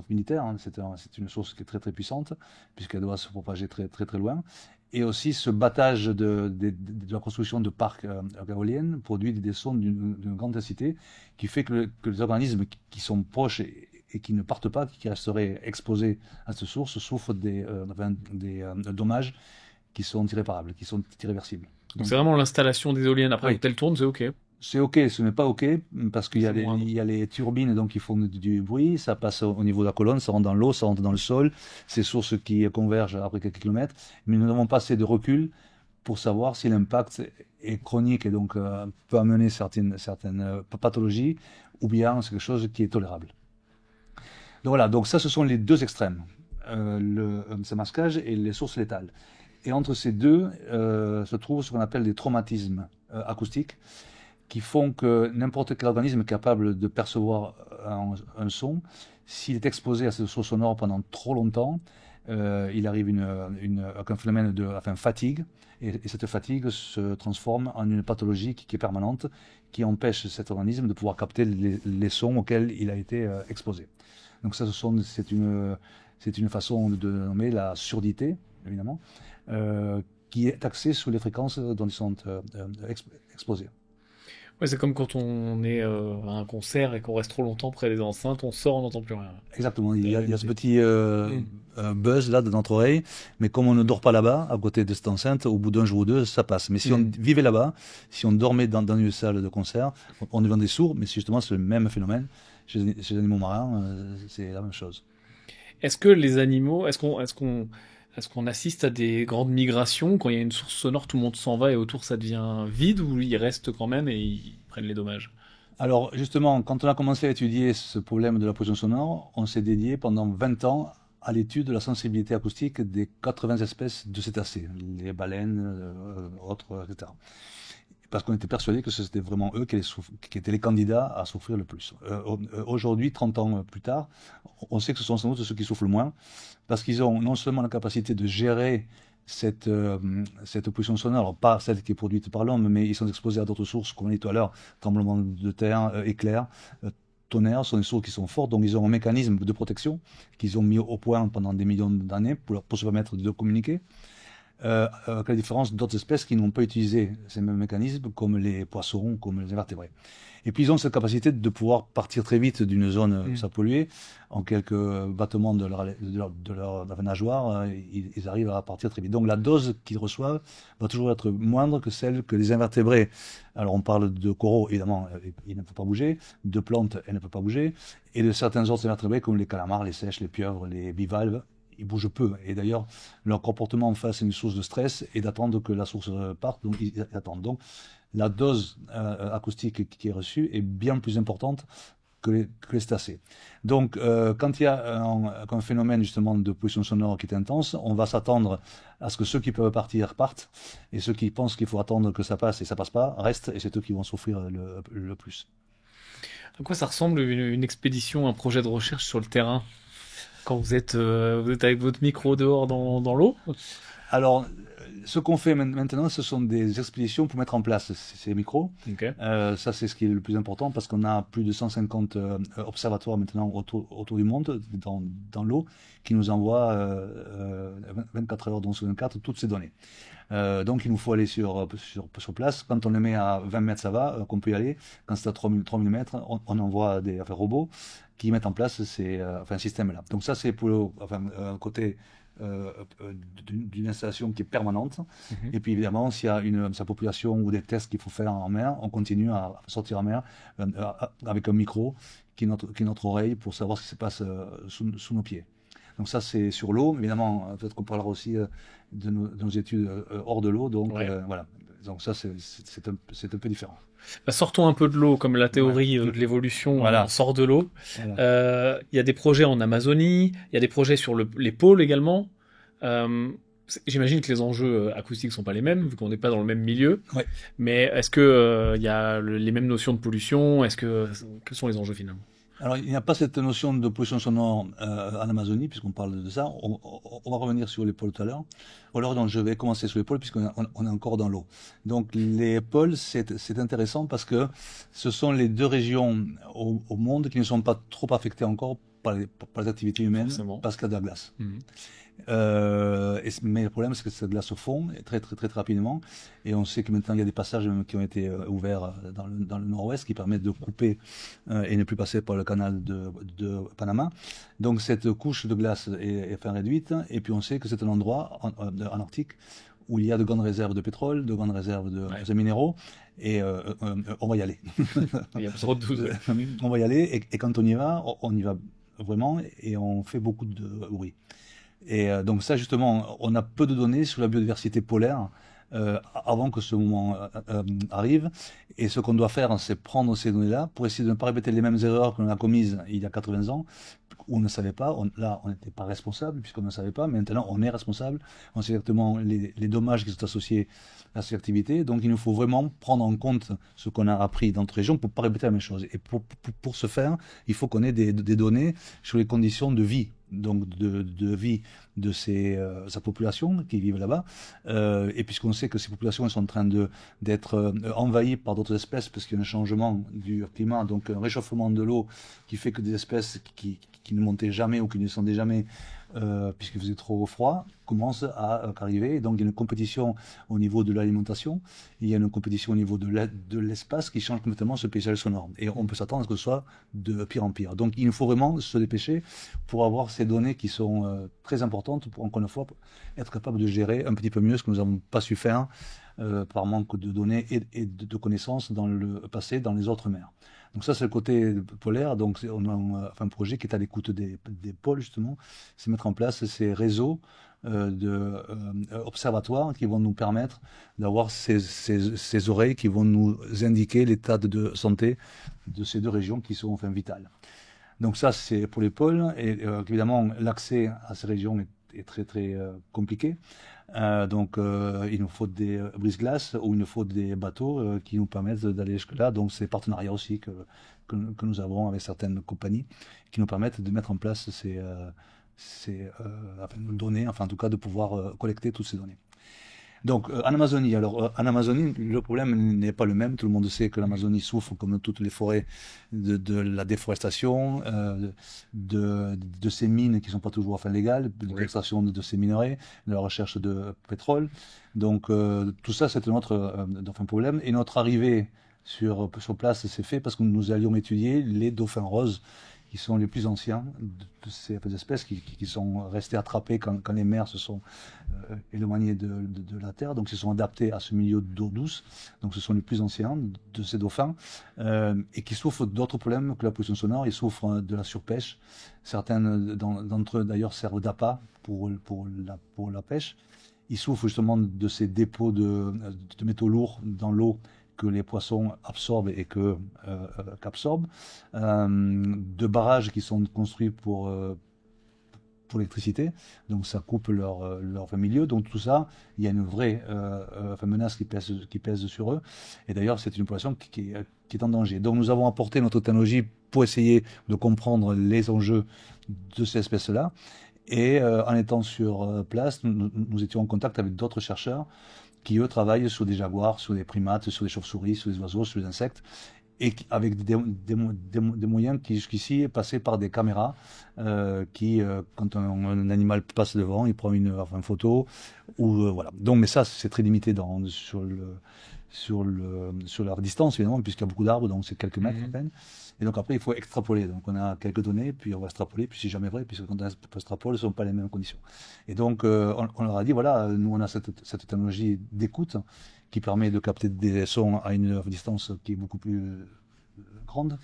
militaire, hein, c'est une source qui est très très puissante, puisqu'elle doit se propager très très très loin. Et aussi ce battage de la construction de parcs éoliennes produit des sons d'une grande intensité, qui fait que les organismes qui sont proches et qui ne partent pas, qui resteraient exposés à cette source, souffrent des dommages qui sont irréparables, qui sont irréversibles. Donc c'est vraiment l'installation des éoliennes. Après, quand elles tournent, c'est OK. C'est OK, ce n'est pas OK, parce qu'il y a les turbines donc, qui font du bruit, ça passe au niveau de la colonne, ça rentre dans l'eau, ça rentre dans le sol, ces sources qui convergent après quelques kilomètres, mais nous n'avons pas assez de recul pour savoir si l'impact est chronique et donc peut amener certaines pathologies, ou bien c'est quelque chose qui est tolérable. Donc voilà, donc ça ce sont les deux extrêmes, ce masquage et les sources létales. Et entre ces deux se trouve ce qu'on appelle des traumatismes acoustiques, qui font que n'importe quel organisme est capable de percevoir un son, s'il est exposé à cette source sonore pendant trop longtemps, il arrive un phénomène de fatigue, et cette fatigue se transforme en une pathologie qui est permanente, qui empêche cet organisme de pouvoir capter les sons auxquels il a été exposé. Donc ça, c'est une façon de nommer la surdité évidemment, qui est axé sur les fréquences dont ils sont exposés. Ouais, c'est comme quand on est à un concert et qu'on reste trop longtemps près des enceintes, on sort, on n'entend plus rien. Exactement, il y a ce petit Mm. buzz là de notre oreille, mais comme on ne dort pas là-bas, à côté de cette enceinte, au bout d'un jour ou deux, ça passe. Mais si on vivait là-bas, si on dormait dans une salle de concert, on deviendrait sourd, mais justement c'est le même phénomène. Chez les animaux marins, c'est la même chose. Est-ce que les animaux, est-ce qu'on assiste à des grandes migrations quand il y a une source sonore, tout le monde s'en va et autour ça devient vide ou ils restent quand même et ils prennent les dommages? Alors justement, quand on a commencé à étudier ce problème de la pollution sonore, on s'est dédié pendant 20 ans à l'étude de la sensibilité acoustique des 80 espèces de cétacés, les baleines, autres, etc. Parce qu'on était persuadé que c'était vraiment eux qui étaient les candidats à souffrir le plus. Aujourd'hui, 30 ans plus tard, on sait que ce sont sans doute ceux qui souffrent le moins, parce qu'ils ont non seulement la capacité de gérer cette pollution sonore, alors pas celle qui est produite par l'homme, mais ils sont exposés à d'autres sources, comme on dit tout à l'heure, tremblements de terre, éclairs, tonnerres, sont des sources qui sont fortes, donc ils ont un mécanisme de protection qu'ils ont mis au point pendant des millions d'années pour se permettre de communiquer. Avec la différence d'autres espèces qui n'ont pas utilisé ces mêmes mécanismes, comme les poissons, comme les invertébrés. Et puis ils ont cette capacité de pouvoir partir très vite d'une zone polluée. En quelques battements de leur nageoire, ils arrivent à partir très vite. Donc la dose qu'ils reçoivent va toujours être moindre que celle que les invertébrés. Alors on parle de coraux, évidemment, ils ne peuvent pas bouger, de plantes, elles ne peuvent pas bouger, et de certains autres invertébrés comme les calamars, les seiches, les pieuvres, les bivalves. Ils bougent peu. Et d'ailleurs, leur comportement en face est une source de stress et d'attendre que la source parte. Donc, ils attendent. Donc, la dose acoustique qui est reçue est bien plus importante que les cétacés. Donc, quand il y a un phénomène justement de pollution sonore qui est intense, on va s'attendre à ce que ceux qui peuvent partir partent et ceux qui pensent qu'il faut attendre que ça passe et ça passe pas restent et c'est eux qui vont souffrir le plus. À quoi ça ressemble une expédition, un projet de recherche sur le terrain? Quand vous êtes avec votre micro dehors dans l'eau? Alors, ce qu'on fait maintenant, ce sont des expéditions pour mettre en place ces micros. Ok. Ça, c'est ce qui est le plus important parce qu'on a plus de 150 observatoires maintenant autour du monde, dans l'eau, qui nous envoient 24 heures, donc sur 24, toutes ces données. Donc, il nous faut aller sur place. Quand on le met à 20 mètres, ça va, qu'on peut y aller. Quand c'est à 3000 mètres, on envoie des robots qui mettent en place un système-là. Donc ça, c'est pour un côté d'une installation qui est permanente. Et puis évidemment, s'il y a sa population ou des tests qu'il faut faire en mer, on continue à sortir en mer avec un micro qui est notre oreille pour savoir ce qui se passe sous nos pieds. Donc ça, c'est sur l'eau. Évidemment, peut-être qu'on parlera aussi de nos études hors de l'eau. Donc voilà. Donc ça, c'est un peu différent. Bah, sortons un peu de l'eau, comme la théorie de l'évolution on sort de l'eau. Voilà. Y a des projets en Amazonie, il y a des projets sur les pôles également. J'imagine que les enjeux acoustiques sont pas les mêmes, vu qu'on n'est pas dans le même milieu. Ouais. Mais est-ce que y a les mêmes notions de pollution? Quels sont les enjeux finalement? Alors, il n'y a pas cette notion de pollution sonore en Amazonie, puisqu'on parle de ça. On va revenir sur les pôles tout à l'heure. Alors, donc, je vais commencer sur les pôles, puisqu'on est encore dans l'eau. Donc, les pôles, c'est intéressant parce que ce sont les deux régions au monde qui ne sont pas trop affectées encore par les activités humaines, parce qu'il y a de la glace. Mais le problème, c'est que cette glace fond très, très, très, très rapidement. Et on sait que maintenant, il y a des passages qui ont été ouverts dans le nord-ouest qui permettent de couper et ne plus passer par le canal de Panama. Donc, cette couche de glace est fin réduite. Et puis, on sait que c'est un endroit en Arctique où il y a de grandes réserves de pétrole, de grandes réserves de minéraux. Et on va y aller. Il y a trop de doute. On va y aller. Et quand on y va vraiment et on fait beaucoup de bruit. Et donc ça, justement, on a peu de données sur la biodiversité polaire avant que ce moment arrive. Et ce qu'on doit faire, c'est prendre ces données-là pour essayer de ne pas répéter les mêmes erreurs qu'on a commises il y a 80 ans, où on ne savait pas. Là, on n'était pas responsable puisqu'on ne savait pas. Mais maintenant, on est responsable. On sait exactement les dommages qui sont associés à cette activité. Donc, il nous faut vraiment prendre en compte ce qu'on a appris dans notre région pour ne pas répéter la même chose. Et pour ce faire, il faut qu'on ait des données sur les conditions de vie. Donc de vie de sa population qui vivent là-bas. Et puisqu'on sait que ces populations sont en train d'être envahies par d'autres espèces, parce qu'il y a un changement du climat, donc un réchauffement de l'eau qui fait que des espèces qui ne montaient jamais ou qui ne descendaient jamais puisqu'il faisait trop froid, commencent à arriver. Donc il y a une compétition au niveau de l'alimentation, il y a une compétition au niveau de l'espace qui change complètement ce paysage sonore. Et on peut s'attendre à ce que ce soit de pire en pire. Donc il nous faut vraiment se dépêcher pour avoir ces données qui sont très importantes pour, encore une fois, être capable de gérer un petit peu mieux ce que nous n'avons pas su faire par manque de données et de connaissances dans le passé, dans les autres mers. Donc ça, c'est le côté polaire. Donc on a un projet qui est à l'écoute des pôles, justement, c'est mettre en place ces réseaux d'observatoires qui vont nous permettre d'avoir ces oreilles qui vont nous indiquer l'état de santé de ces deux régions qui sont enfin vitales. Donc ça, c'est pour les pôles. Et évidemment, l'accès à ces régions est très très compliqué. Donc il nous faut des brise-glaces ou il nous faut des bateaux qui nous permettent d'aller jusque-là. Donc c'est des partenariats aussi que nous avons avec certaines compagnies qui nous permettent de mettre en place enfin, données, enfin en tout cas de pouvoir collecter toutes ces données. Donc en Amazonie, en Amazonie, le problème n'est pas le même. Tout le monde sait que l'Amazonie souffre, comme toutes les forêts, de la déforestation, de ces mines qui ne sont pas toujours enfin légales, de l'extraction de ces minerais, de la recherche de pétrole. Donc tout ça, c'est notre problème. Et notre arrivée sur place s'est fait parce que nous allions étudier les dauphins roses, qui sont les plus anciens de ces espèces qui sont restés attrapés quand les mers se sont éloignées de la terre, donc ils se sont adaptés à ce milieu d'eau douce. Donc ce sont les plus anciens de ces dauphins et qui souffrent d'autres problèmes que la pollution sonore. Ils souffrent de la surpêche. Certains d'entre eux d'ailleurs servent d'appât pour la pêche. Ils souffrent justement de ces dépôts de métaux lourds dans l'eau que les poissons absorbent et qu'absorbent, de barrages qui sont construits pour l'électricité, donc ça coupe leur milieu. Donc tout ça, il y a une vraie menace qui pèse sur eux. Et d'ailleurs, c'est une population qui est en danger. Donc nous avons apporté notre technologie pour essayer de comprendre les enjeux de ces espèces-là. Et en étant sur place, nous étions en contact avec d'autres chercheurs qui, eux, travaillent sur des jaguars, sur des primates, sur des chauves-souris, sur des oiseaux, sur des insectes, et avec des moyens qui, jusqu'ici, passaient par des caméras qui, quand un animal passe devant, il prend une photo, ou voilà. Donc, mais ça, c'est très limité sur leur distance, évidemment, puisqu'il y a beaucoup d'arbres, donc c'est quelques mètres à peine. Et donc après, il faut extrapoler. Donc on a quelques données, puis on va extrapoler, puis c'est jamais vrai, puisque quand on extrapole, ce ne sont pas les mêmes conditions. Et donc on leur a dit, voilà, nous on a cette technologie d'écoute qui permet de capter des sons à une distance qui est beaucoup plus grande.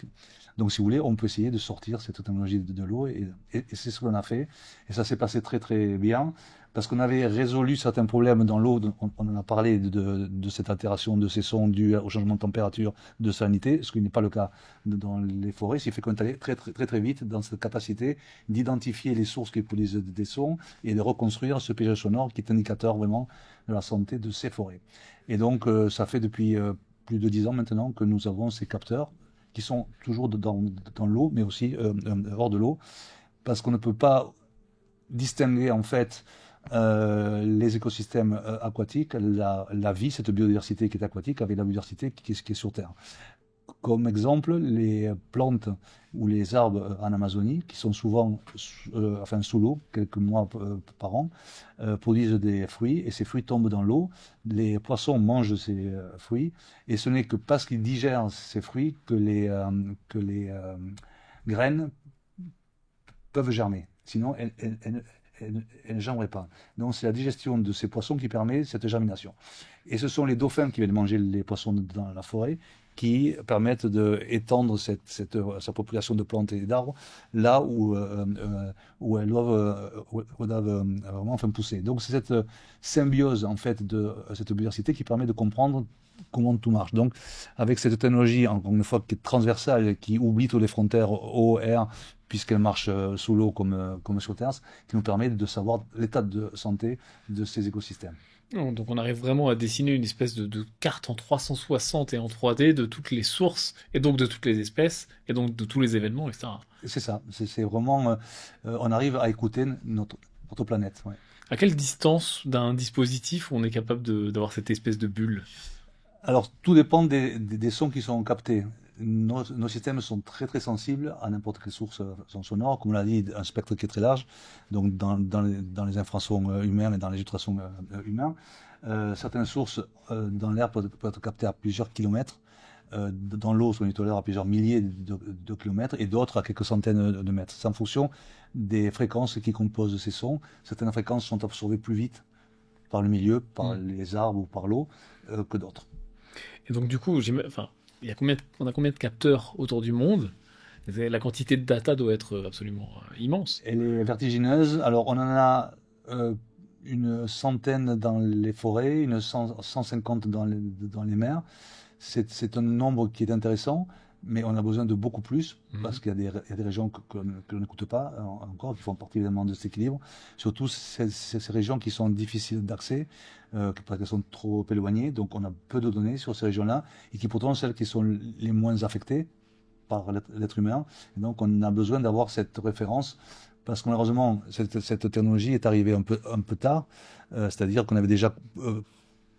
Donc si vous voulez, on peut essayer de sortir cette technologie de l'eau, et c'est ce qu'on a fait. Et ça s'est passé très très bien, parce qu'on avait résolu certains problèmes dans l'eau. On en a parlé de cette altération de ces sons dus au changement de température, de salinité, ce qui n'est pas le cas dans les forêts. Ce qui fait qu'on est allé très, très, très, très vite dans cette capacité d'identifier les sources qui produisent des sons et de reconstruire ce paysage sonore qui est indicateur vraiment de la santé de ces forêts. Et donc, ça fait depuis plus de 10 ans maintenant que nous avons ces capteurs qui sont toujours dans l'eau, mais aussi hors de l'eau, parce qu'on ne peut pas distinguer en fait les écosystèmes aquatiques, la vie, cette biodiversité qui est aquatique, avec la biodiversité qui est sur Terre. Comme exemple, les plantes ou les arbres en Amazonie, qui sont souvent sous l'eau, quelques mois par an, produisent des fruits, et ces fruits tombent dans l'eau. Les poissons mangent ces fruits, et ce n'est que parce qu'ils digèrent ces fruits que les graines peuvent germer. Sinon, elles ne germeraient pas. Donc c'est la digestion de ces poissons qui permet cette germination. Et ce sont les dauphins qui viennent manger les poissons dans la forêt, qui permettent d'étendre sa population de plantes et d'arbres là où elles doivent vraiment pousser. Donc c'est cette symbiose en fait de cette biodiversité qui permet de comprendre comment tout marche. Donc avec cette technologie, encore une fois, qui est transversale, qui oublie toutes les frontières eau, air, puisqu'elle marche sous l'eau comme sur Terre, qui nous permet de savoir l'état de santé de ces écosystèmes. Donc on arrive vraiment à dessiner une espèce de carte en 360 et en 3D de toutes les sources, et donc de toutes les espèces, et donc de tous les événements, etc. C'est ça, c'est vraiment... on arrive à écouter notre planète. Ouais. À quelle distance d'un dispositif on est capable d'avoir cette espèce de bulle? Alors tout dépend des sons qui sont captés. nos systèmes sont très très sensibles à n'importe quelle source sonore, comme on l'a dit, un spectre qui est très large, donc dans les infrasons humains et dans les ultrasons humains. Certaines sources dans l'air peuvent être captées à plusieurs kilomètres, dans l'eau sont tolérées à plusieurs milliers de kilomètres, et d'autres à quelques centaines de mètres. C'est en fonction des fréquences qui composent ces sons. Certaines fréquences sont absorbées plus vite par le milieu, par les arbres ou par l'eau, que d'autres. Et donc, du coup, enfin, on a combien de capteurs autour du monde? La quantité de data doit être absolument immense. Elle est vertigineuse. Alors, on en a une centaine dans les forêts, 150 dans les mers. C'est un nombre qui est intéressant, mais on a besoin de beaucoup plus, parce qu'il y a des régions que l'on n'écoute pas encore, qui font partie évidemment de cet équilibre. Surtout ces régions qui sont difficiles d'accès, parce qu'elles sont trop éloignées, donc on a peu de données sur ces régions-là, et qui pourtant sont celles qui sont les moins affectées par l'être humain. Et donc on a besoin d'avoir cette référence, parce que malheureusement cette technologie est arrivée un peu tard, c'est-à-dire qu'on avait déjà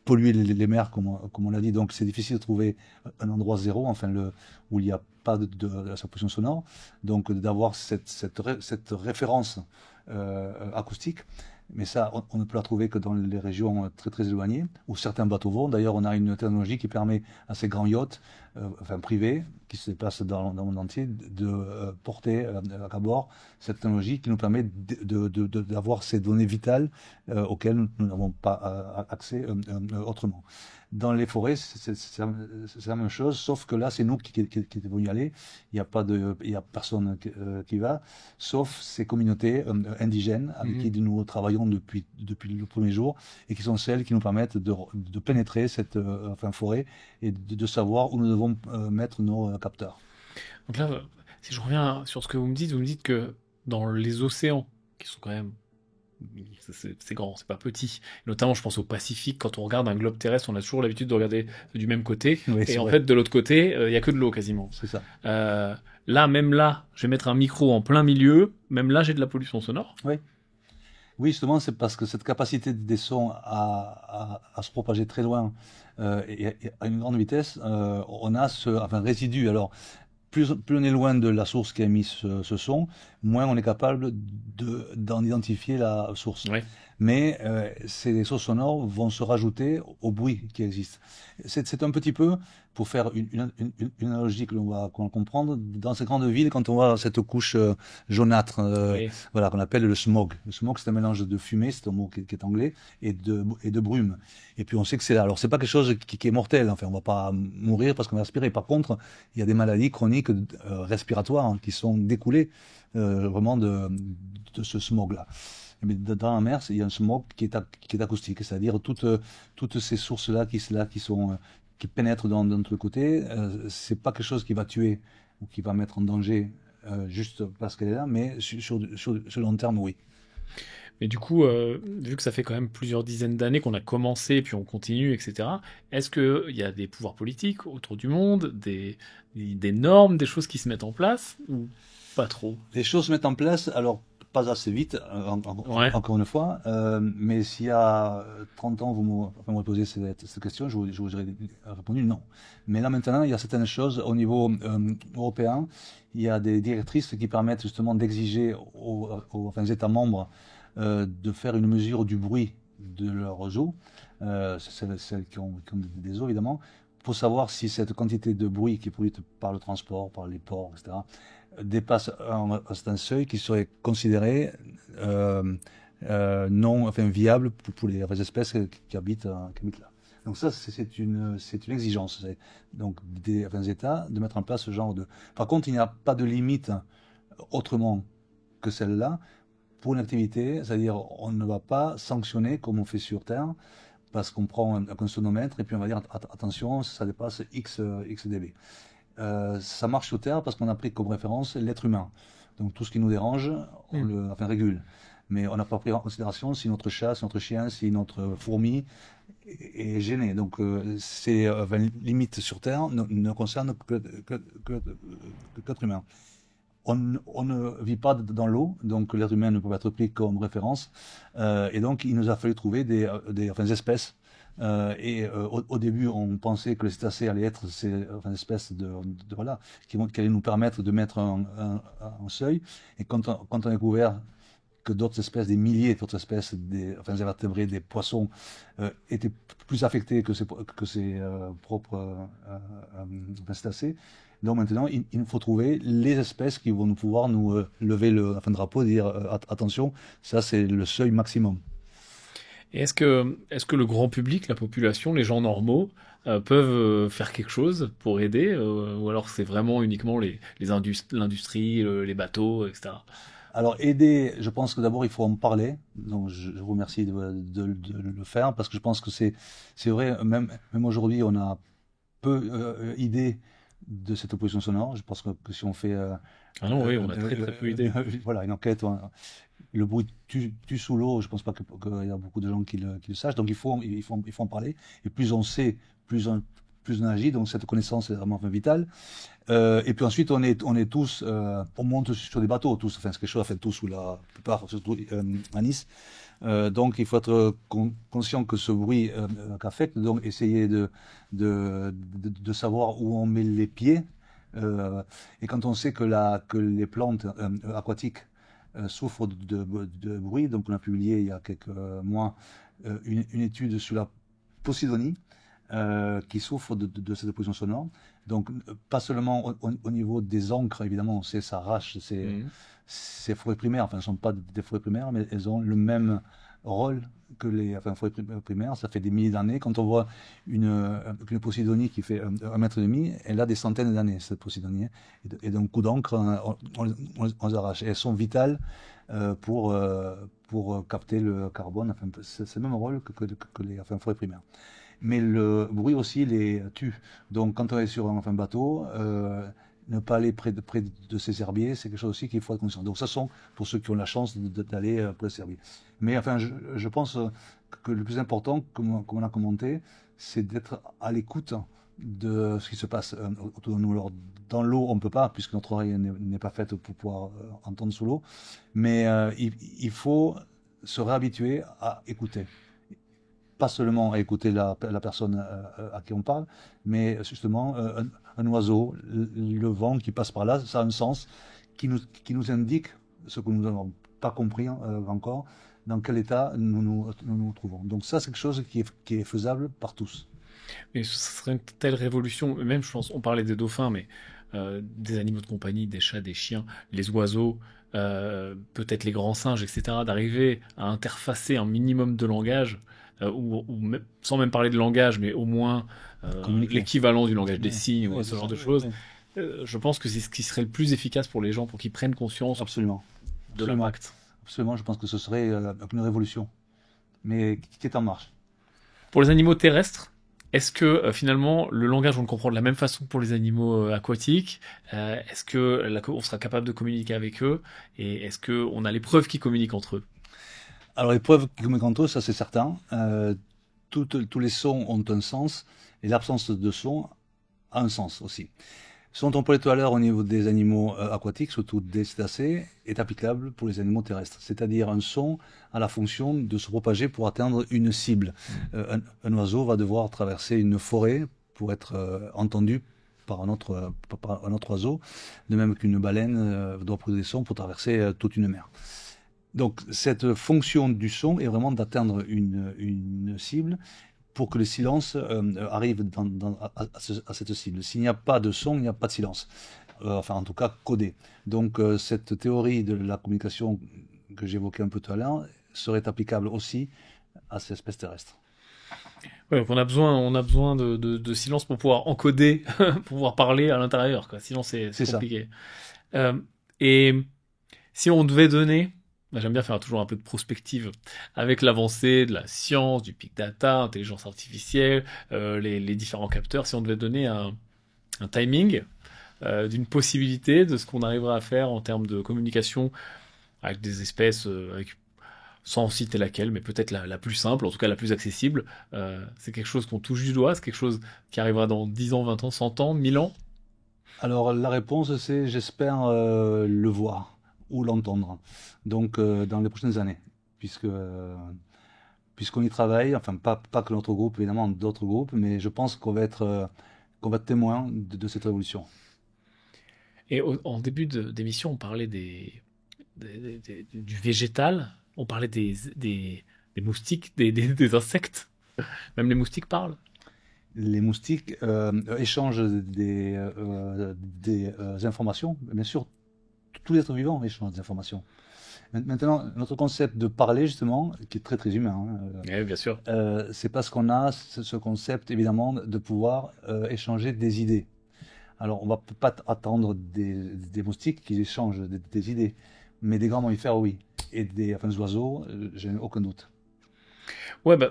polluer les mers, comme on l'a dit, donc c'est difficile de trouver un endroit zéro, enfin où il n'y a pas de la pollution sonore, donc d'avoir cette référence acoustique. Mais ça, on ne peut la trouver que dans les régions très très éloignées, où certains bateaux vont. D'ailleurs, on a une technologie qui permet à ces grands yachts, enfin privés, qui se déplacent dans le monde entier, de porter à bord cette technologie qui nous permet d'avoir ces données vitales auxquelles nous n'avons pas accès autrement. Dans les forêts, c'est la même chose, sauf que là, c'est nous qui devons y aller. Il y a personne qui va, sauf ces communautés indigènes avec qui nous travaillons depuis le premier jour, et qui sont celles qui nous permettent de pénétrer cette forêt et de savoir où nous devons mettre nos capteurs. Donc là, si je reviens sur ce que vous me dites que dans les océans, qui sont quand même c'est grand, c'est pas petit. Notamment, je pense au Pacifique. Quand on regarde un globe terrestre, on a toujours l'habitude de regarder du même côté. Oui, et en vrai. fait, de l'autre côté, il y a que de l'eau quasiment. C'est ça. Même là, je vais mettre un micro en plein milieu. Même là, j'ai de la pollution sonore. Oui. Oui, justement, c'est parce que cette capacité des sons à se propager très loin et à une grande vitesse, on a ce résidu. Alors, plus on est loin de la source qui a émis ce son, moins on est capable d'en identifier la source. Oui. Mais ces sources sonores vont se rajouter au bruit qui existe. C'est un petit peu, pour faire une analogie que l'on va comprendre, dans ces grandes villes, quand on voit cette couche jaunâtre, Oui. voilà, qu'on appelle le smog. Le smog, c'est un mélange de fumée, c'est un mot qui est anglais, et de brume. Et puis on sait que c'est là. Alors c'est pas quelque chose qui est mortel, enfin on va pas mourir parce qu'on va respirer. Par contre, il y a des maladies chroniques respiratoires qui sont découlées vraiment de ce smog-là. Mais dans la mer, il y a un smog qui est acoustique, c'est-à-dire toutes ces sources-là qui pénètrent dans tous les côtés. C'est pas quelque chose qui va tuer ou qui va mettre en danger juste parce qu'elle est là, mais sur le long terme, oui. Mais du coup, vu que ça fait quand même plusieurs dizaines d'années qu'on a commencé, puis on continue, etc., est-ce qu'il y a des pouvoirs politiques autour du monde, des normes, des choses qui se mettent en place, ou pas trop? Les choses se mettent en place, alors pas assez vite, encore une fois, mais s'il y a 30 ans, vous m'aurez posé cette question, je vous aurais répondu non. Mais là maintenant, il y a certaines choses au niveau européen, il y a des directrices qui permettent justement d'exiger aux États membres de faire une mesure du bruit de leurs eaux, celles qui ont des eaux évidemment, pour savoir si cette quantité de bruit qui est produite par le transport, par les ports, etc., dépasse un certain seuil qui serait considéré non viable pour les espèces qui habitent là. Donc ça, c'est une exigence donc des États de mettre en place ce genre de... Par contre, il n'y a pas de limite autrement que celle-là pour une activité, c'est-à-dire on ne va pas sanctionner comme on fait sur Terre, parce qu'on prend un sonomètre et puis on va dire attention, ça dépasse X dB. Ça marche sur Terre parce qu'on a pris comme référence l'être humain. Donc tout ce qui nous dérange, on le régule. Mais on n'a pas pris en considération si notre chat, si notre chien, si notre fourmi est gêné. Donc ces limites sur Terre ne concernent que l'être humain. On ne vit pas dans l'eau, donc l'être humain ne peut pas être pris comme référence. Et donc il nous a fallu trouver des espèces Au début, on pensait que les cétacés allaient être une espèce voilà, qui allait nous permettre de mettre un seuil. Et quand on a découvert que d'autres espèces, des milliers d'autres espèces, des invertébrés, des poissons, étaient plus affectés que ses propres cétacés. Donc maintenant, il nous faut trouver les espèces qui vont nous pouvoir nous lever le drapeau et dire attention, ça c'est le seuil maximum. Et est-ce que le grand public, la population, les gens normaux, peuvent faire quelque chose pour aider, ou alors c'est vraiment uniquement l'industrie, les bateaux, etc. Alors aider, je pense que d'abord il faut en parler. Donc je vous remercie de le faire parce que je pense que c'est vrai, même aujourd'hui on a peu idée de cette pollution sonore. Je pense que si on fait Ah non, oui, on a très très peu idée. voilà, une enquête, le bruit tue sous l'eau, je pense pas qu'il y a beaucoup de gens qui le sachent. Donc il faut en parler. Et plus on sait, plus on agit. Donc cette connaissance est vraiment vitale. Et puis ensuite, on est tous, on monte sur des bateaux, tous, enfin, c'est quelque chose, enfin, tous, ou la plupart, surtout à Nice. Donc, il faut être conscient que ce bruit qu'affecte, donc essayer de savoir où on met les pieds. Et quand on sait que les plantes aquatiques souffrent de bruit, donc on a publié il y a quelques mois une étude sur la Posidonie, qui souffrent de cette pollution sonore. Donc, pas seulement au niveau des encres, évidemment, ça arrache Mhm. ces forêts primaires, enfin, ce ne sont pas des forêts primaires, mais elles ont le même rôle que les forêts primaires. Ça fait des milliers d'années. Quand on voit une Posidonie qui fait 1,5 m, elle a des centaines d'années, cette Posidonie. Et d'un coup d'encre, on les arrache. Et elles sont vitales pour capter le carbone. Enfin, c'est le même rôle que les forêts primaires. Mais le bruit aussi les tue. Donc quand on est sur un bateau, ne pas aller près de ces herbiers, c'est quelque chose aussi qu'il faut être conscient. Donc ça sont pour ceux qui ont la chance d'aller près de ces herbiers. Mais enfin, je pense que le plus important, comme on a commenté, c'est d'être à l'écoute de ce qui se passe autour de nous. Alors, dans l'eau, on ne peut pas, puisque notre oreille n'est pas faite pour pouvoir entendre sous l'eau. Mais il faut se réhabituer à écouter, pas seulement à écouter la personne à qui on parle, mais justement un oiseau, le vent qui passe par là, ça a un sens qui nous indique ce que nous n'avons pas compris encore, dans quel état nous trouvons. Donc ça, c'est quelque chose qui est faisable par tous. Mais ce serait une telle révolution, même je pense, on parlait des dauphins, mais des animaux de compagnie, des chats, des chiens, les oiseaux, peut-être les grands singes, etc., d'arriver à interfacer un minimum de langage, sans même parler de langage, mais au moins Communiquer. l'équivalent du langage des Oui, signes ou oui, ce c'est genre ça. de Oui, choses. oui. Je pense que c'est ce qui serait le plus efficace pour les gens, pour qu'ils prennent conscience Absolument. de Absolument. l'impact. Absolument, je pense que ce serait une révolution, mais qui est en marche. Pour les animaux terrestres, est-ce que finalement le langage on le comprend de la même façon que pour les animaux aquatiques? Est-ce que on sera capable de communiquer avec eux? Et est-ce que on a les preuves qu'ils communiquent entre eux? Alors, les preuves qui me ça c'est certain. Tous les sons ont un sens, et l'absence de son a un sens aussi. Ce dont on parlait tout à l'heure au niveau des animaux aquatiques, surtout des cétacés, est applicable pour les animaux terrestres. C'est-à-dire un son a la fonction de se propager pour atteindre une cible. Un oiseau va devoir traverser une forêt pour être entendu par un autre oiseau, de même qu'une baleine doit produire des sons pour traverser toute une mer. Donc cette fonction du son est vraiment d'atteindre une cible pour que le silence arrive à cette cible. S'il n'y a pas de son, il n'y a pas de silence. Enfin, en tout cas, codé. Donc, cette théorie de la communication que j'évoquais un peu tout à l'heure serait applicable aussi à ces espèces terrestres. Ouais, donc on a besoin de silence pour pouvoir encoder, pour pouvoir parler à l'intérieur, quoi. Sinon c'est C'est ça. compliqué. Euh, et si on devait donner, moi, j'aime bien faire toujours un peu de prospective avec l'avancée de la science, du big data, intelligence artificielle, les différents capteurs. Si on devait donner un timing d'une possibilité de ce qu'on arrivera à faire en termes de communication avec des espèces, sans citer laquelle, mais peut-être la plus simple, en tout cas la plus accessible, c'est quelque chose qu'on touche du doigt, c'est quelque chose qui arrivera dans 10 ans, 20 ans, 100 ans, 1000 ans. Alors, la réponse, c'est j'espère le voir ou l'entendre. Donc, dans les prochaines années. Puisque puisqu'on y travaille, enfin pas que notre groupe, évidemment, d'autres groupes, mais je pense qu'on va être témoin de cette révolution. Et en début d'émission, on parlait du végétal, on parlait des moustiques, des insectes. Même les moustiques parlent. Les moustiques échangent des informations. Bien sûr, tous les êtres vivants échangent des informations. Maintenant, notre concept de parler, justement, qui est très très humain, hein, Oui, bien sûr. c'est parce qu'on a ce concept, évidemment, de pouvoir échanger des idées. Alors, on va pas attendre des moustiques qui échangent des idées, mais des grands mammifères, oui. Et des oiseaux, j'ai aucun doute. Ouais, bah,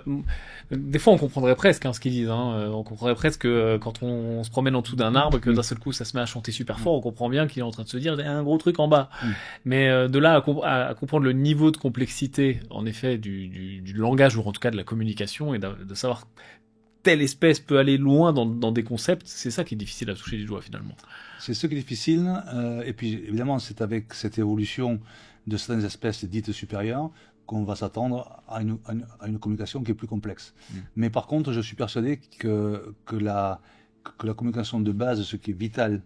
des fois on comprendrait presque ce qu'ils disent. On comprendrait presque que quand on se promène en dessous d'un arbre, que Mm. d'un seul coup ça se met à chanter super Mm. fort, on comprend bien qu'il est en train de se dire il y a un gros truc en bas. Mm. Mais de là à comprendre le niveau de complexité, en effet, du langage ou en tout cas de la communication et de savoir telle espèce peut aller loin dans des concepts, c'est ça qui est difficile à toucher du doigt finalement. C'est ce qui est difficile, et puis évidemment, c'est avec cette évolution de certaines espèces dites supérieures qu'on va s'attendre à une communication qui est plus complexe. Mm. Mais par contre, je suis persuadé que la communication de base, ce qui est vital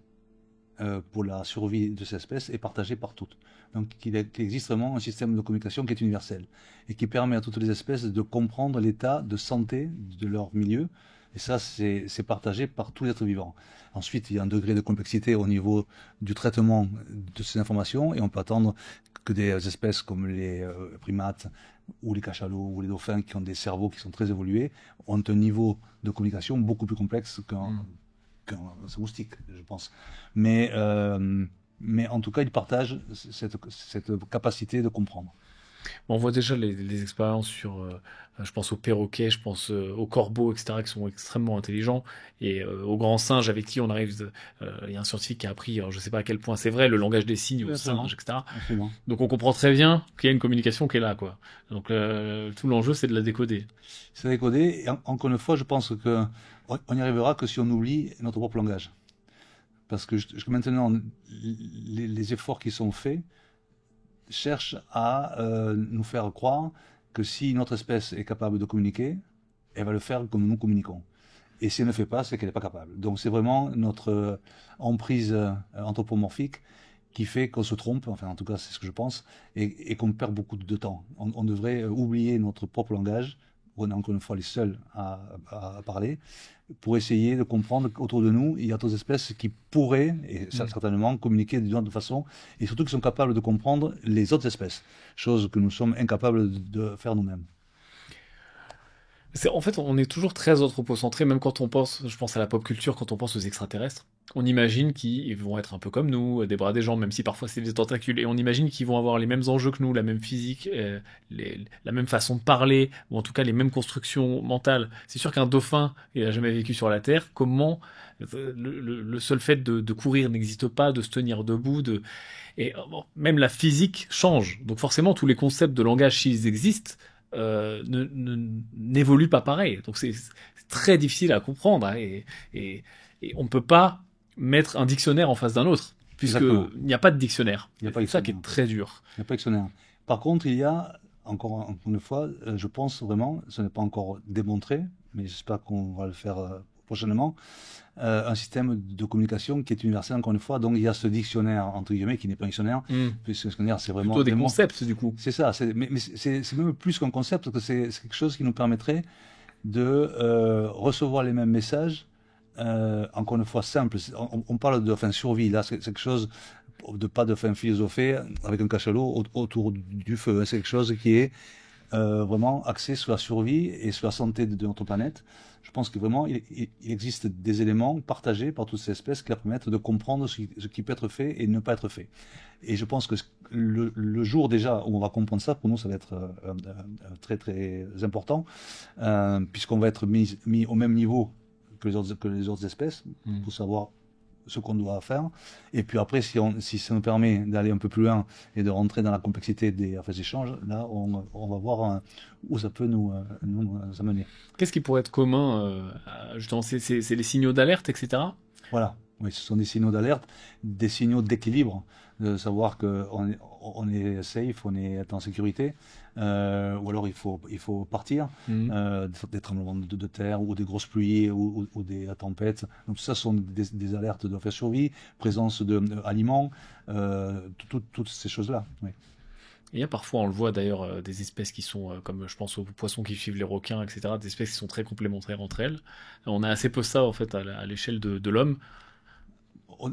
pour la survie de ces espèces, est partagée par toutes. Donc qu'il existe vraiment un système de communication qui est universel et qui permet à toutes les espèces de comprendre l'état de santé de leur milieu. Et ça, c'est partagé par tous les êtres vivants. Ensuite, il y a un degré de complexité au niveau du traitement de ces informations, et on peut attendre que des espèces comme les primates ou les cachalots ou les dauphins qui ont des cerveaux qui sont très évolués ont un niveau de communication beaucoup plus complexe qu'un moustique, je pense. Mais en tout cas, ils partagent cette capacité de comprendre. On voit déjà les expériences sur, je pense aux perroquets, je pense aux corbeaux, etc., qui sont extrêmement intelligents, et aux grands singes avec qui on arrive. Il y a un scientifique qui a appris, alors je sais pas à quel point c'est vrai, le langage des signes aux singes, etc. Absolument. Donc on comprend très bien qu'il y a une communication qui est là, quoi. Donc tout l'enjeu, c'est de la décoder. C'est décodé, et encore une fois, je pense que on n'y arrivera que si on oublie notre propre langage. Parce que jusqu'à maintenant, les efforts qui sont faits cherchent à nous faire croire que si notre espèce est capable de communiquer, elle va le faire comme nous communiquons. Et si elle ne le fait pas, c'est qu'elle n'est pas capable. Donc c'est vraiment notre emprise anthropomorphique qui fait qu'on se trompe, enfin en tout cas c'est ce que je pense, et qu'on perd beaucoup de temps. On devrait oublier notre propre langage, on est encore une fois les seuls à parler, pour essayer de comprendre qu'autour de nous, il y a d'autres espèces qui pourraient, et certainement, communiquer d'une autre façon, et surtout qui sont capables de comprendre les autres espèces, chose que nous sommes incapables de faire nous-mêmes. En fait, on est toujours très anthropocentré, même quand on pense, je pense à la pop culture, quand on pense aux extraterrestres. On imagine qu'ils vont être un peu comme nous, des bras des jambes, même si parfois c'est des tentacules. Et on imagine qu'ils vont avoir les mêmes enjeux que nous, la même physique, la même façon de parler, ou en tout cas les mêmes constructions mentales. C'est sûr qu'un dauphin, il n'a jamais vécu sur la Terre. Comment le seul fait de courir n'existe pas, de se tenir debout, et bon, même la physique change. Donc forcément, tous les concepts de langage, s'ils existent, n'évolue pas pareil. Donc c'est très difficile à comprendre, hein, et on ne peut pas mettre un dictionnaire en face d'un autre, puisqu'il n'y a pas de dictionnaire. C'est ça qui est très dur. Il n'y a pas de dictionnaire. Par contre, il y a, encore une fois, je pense vraiment, ce n'est pas encore démontré, mais j'espère qu'on va le faire prochainement, un système de communication qui est universel, encore une fois. Donc il y a ce dictionnaire, entre guillemets, qui n'est pas un dictionnaire, puisque le dictionnaire, c'est vraiment... Plutôt des concepts, du coup. C'est ça, mais c'est même plus qu'un concept, parce que c'est quelque chose qui nous permettrait de recevoir les mêmes messages, encore une fois, simple. On parle de survie, là, c'est quelque chose de pas de philosopher avec un cachalot autour du feu. C'est quelque chose qui est vraiment axé sur la survie et sur la santé de notre planète. Je pense que vraiment, il existe des éléments partagés par toutes ces espèces qui leur permettent de comprendre ce qui peut être fait et ne pas être fait. Et je pense que le jour déjà où on va comprendre ça, pour nous, ça va être très très important, puisqu'on va être mis au même niveau que les autres espèces, pour savoir ce qu'on doit faire. Et puis après, si ça nous permet d'aller un peu plus loin et de rentrer dans la complexité des échanges, là, on va voir où ça peut nous amener. Qu'est-ce qui pourrait être commun, justement, c'est les signaux d'alerte, etc. Voilà. Oui, ce sont des signaux d'alerte, des signaux d'équilibre, de savoir on est safe, on est en sécurité, ou alors il faut partir, Mhm. des tremblements de terre ou des grosses pluies ou des tempêtes. Donc tout ça sont des alertes de faire survie, présence d'aliments, toutes ces choses-là. Oui. Il y a parfois, on le voit d'ailleurs, des espèces qui sont, comme je pense aux poissons qui suivent les requins, etc., des espèces qui sont très complémentaires entre elles. On a assez peu ça, en fait, à l'échelle de l'homme.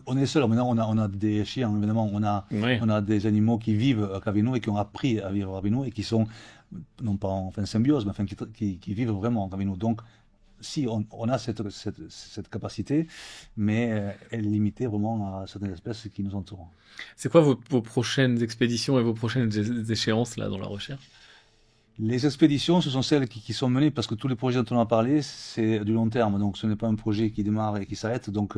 On est seul. Maintenant, on a des chiens, évidemment. Ouais. On a des animaux qui vivent avec nous et qui ont appris à vivre avec nous et qui sont, non pas en enfin, symbiose, mais enfin, qui vivent vraiment avec nous. Donc, si on a cette capacité, mais elle est limitée vraiment à certaines espèces qui nous entourent. C'est quoi vos prochaines expéditions et vos prochaines échéances, là, dans la recherche? Les expéditions, ce sont celles qui sont menées parce que tous les projets dont on a parlé, c'est du long terme. Donc, ce n'est pas un projet qui démarre et qui s'arrête. Donc,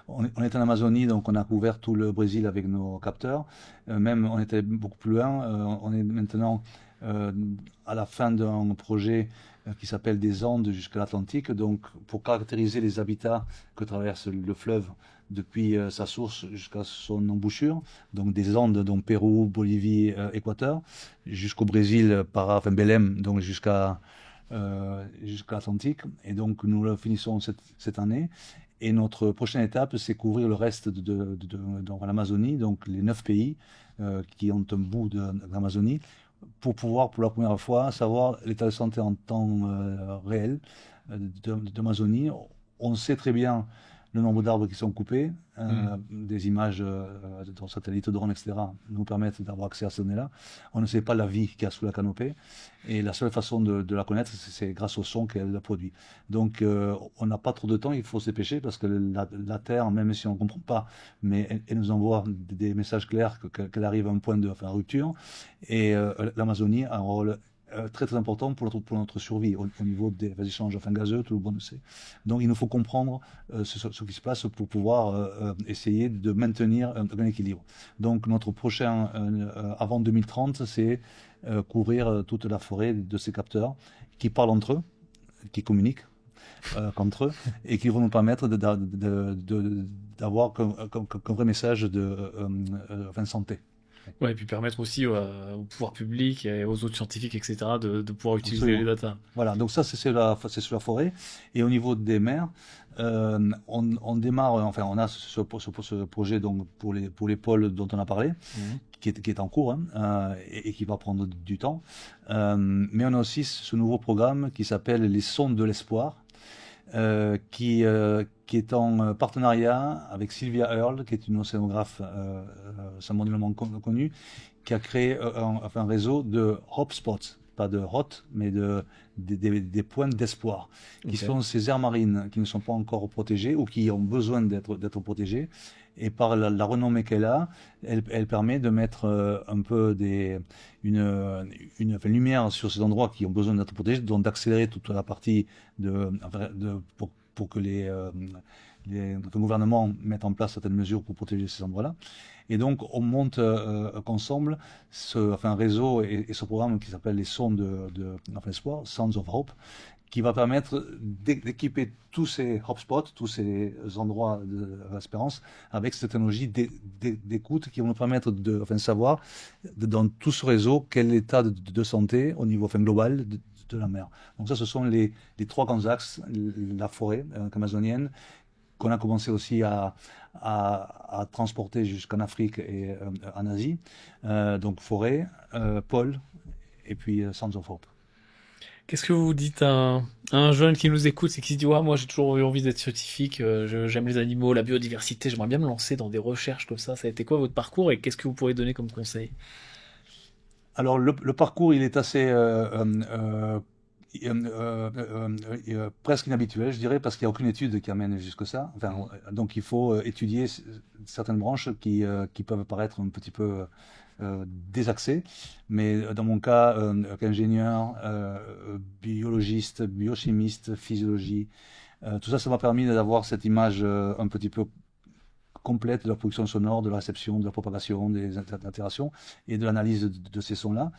on est en Amazonie, donc on a couvert tout le Brésil avec nos capteurs. Même, on était beaucoup plus loin. On est maintenant euh, à la fin d'un projet qui s'appelle des Andes jusqu'à l'Atlantique. Donc, pour caractériser les habitats que traverse le fleuve depuis sa source jusqu'à son embouchure, donc des Andes, donc Pérou, Bolivie, Équateur, jusqu'au Brésil, enfin Belém, donc jusqu'à l'Atlantique. Et donc nous le finissons cette année. Et notre prochaine étape, c'est couvrir le reste de l'Amazonie, donc les 9 pays qui ont un bout de l'Amazonie, pour pouvoir, pour la première fois, savoir l'état de santé en temps réel d'Amazonie. On sait très bien le nombre d'arbres qui sont coupés, Hmm. des images de satellites, drones, etc., nous permettent d'avoir accès à ces données-là. On ne sait pas la vie qu'il y a sous la canopée, et la seule façon de la connaître, c'est grâce au son qu'elle produit. Donc, on n'a pas trop de temps, il faut se dépêcher, parce que la Terre, même si on ne comprend pas, mais elle nous envoie des messages clairs qu'elle arrive à un point de enfin, rupture, et l'Amazonie a un rôle très très important pour notre survie au niveau des échanges enfin, gazeux, tout le monde le sait. Donc il nous faut comprendre ce qui se passe pour pouvoir essayer de maintenir un équilibre. Donc notre prochain, avant 2030, c'est couvrir toute la forêt de ces capteurs qui parlent entre eux, qui communiquent qu'entre eux, et qui vont nous permettre d'avoir comme vrai message enfin, santé. Ouais, et puis permettre aussi au pouvoir public et aux autres scientifiques, etc., de pouvoir utiliser les Absolument. data. Voilà, donc ça c'est sur la forêt. Et au niveau des mers, on démarre, enfin on a ce projet donc pour les pôles dont on a parlé, Mhm. qui est en cours hein, et qui va prendre du temps. Mais on a aussi ce nouveau programme qui s'appelle les sondes de l'espoir, qui est en partenariat avec Sylvia Earle, qui est une océanographe mondialement connue, qui a créé enfin, un réseau de hotspots, pas de hot, mais des points d'espoir, qui Ok. sont ces aires marines qui ne sont pas encore protégées ou qui ont besoin d'être protégées. Et par la renommée qu'elle a, elle permet de mettre un peu enfin, lumière sur ces endroits qui ont besoin d'être protégés, donc d'accélérer toute la partie enfin, pour que notre gouvernement mette en place certaines mesures pour protéger ces endroits-là. Et donc, on monte ensemble enfin, un réseau et ce programme qui s'appelle les Sondes enfin, Espoir, Sounds of Hope, qui va permettre d'équiper tous ces hotspots, tous ces endroits d'espérance, avec cette technologie d'écoute qui vont nous permettre de enfin, savoir dans tout ce réseau quel est l'état de santé au niveau enfin, global de la mer. Donc ça, ce sont les trois grands axes, la forêt amazonienne, qu'on a commencé aussi à transporter jusqu'en Afrique et en Asie. Donc forêt, pôle et puis Sounds of Hope. Qu'est-ce que vous dites à un jeune qui nous écoute et qui se dit, ouais, moi j'ai toujours eu envie d'être scientifique, j'aime les animaux, la biodiversité, j'aimerais bien me lancer dans des recherches comme ça. Ça a été quoi votre parcours et qu'est-ce que vous pourriez donner comme conseil? Alors le parcours, il est assez presque inhabituel, je dirais, parce qu'il n'y a aucune étude qui amène jusque ça. Enfin, Mhm. donc il faut étudier certaines branches qui peuvent paraître un petit peu désaxées. Mais dans mon cas, qu'ingénieur, biologiste, biochimiste, physiologie, tout ça, ça m'a permis d'avoir cette image un petit peu complète de la production sonore, de la réception, de la propagation, des interactions et de l'analyse de ces sons-là.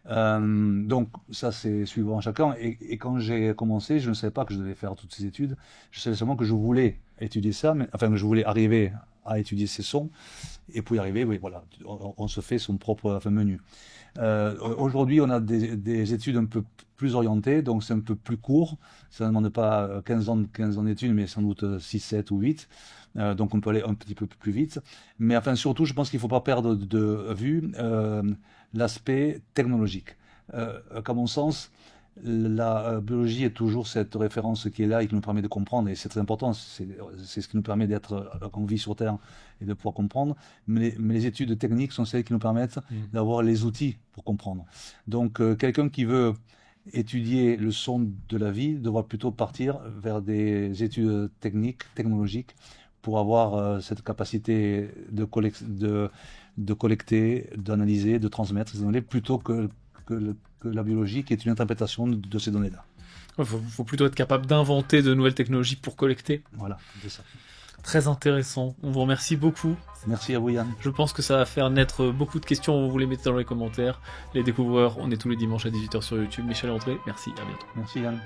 Donc ça c'est suivant chacun. Et quand j'ai commencé, je ne savais pas que je devais faire toutes ces études. Je savais seulement que je voulais étudier ça, enfin que je voulais arriver à étudier ces sons. Et pour y arriver, oui, voilà, on se fait son propre menu. Aujourd'hui, on a des études un peu plus orientées, donc c'est un peu plus court. Ça ne demande pas 15 ans d'études, mais sans doute 6, 7 ou 8. Donc on peut aller un petit peu plus vite. Mais enfin, surtout, je pense qu'il ne faut pas perdre de vue l'aspect technologique. Qu'à mon sens, la biologie est toujours cette référence qui est là et qui nous permet de comprendre, et c'est très important, c'est ce qui nous permet d'être en vie sur Terre et de pouvoir comprendre, mais les études techniques sont celles qui nous permettent d'avoir les outils pour comprendre. Donc quelqu'un qui veut étudier le son de la vie devra plutôt partir vers des études technologiques, pour avoir cette capacité de collecter, d'analyser, de transmettre ces données, plutôt que la biologie, qui est une interprétation de ces données-là. Il faut plutôt être capable d'inventer de nouvelles technologies pour collecter. Voilà, c'est ça. Très intéressant. On vous remercie beaucoup. Merci à vous, Yann. Je pense que ça va faire naître beaucoup de questions. Vous les mettez dans les commentaires. Les découvreurs, on est tous les dimanches à 18h sur YouTube. Michel André, merci, à bientôt. Merci, Yann.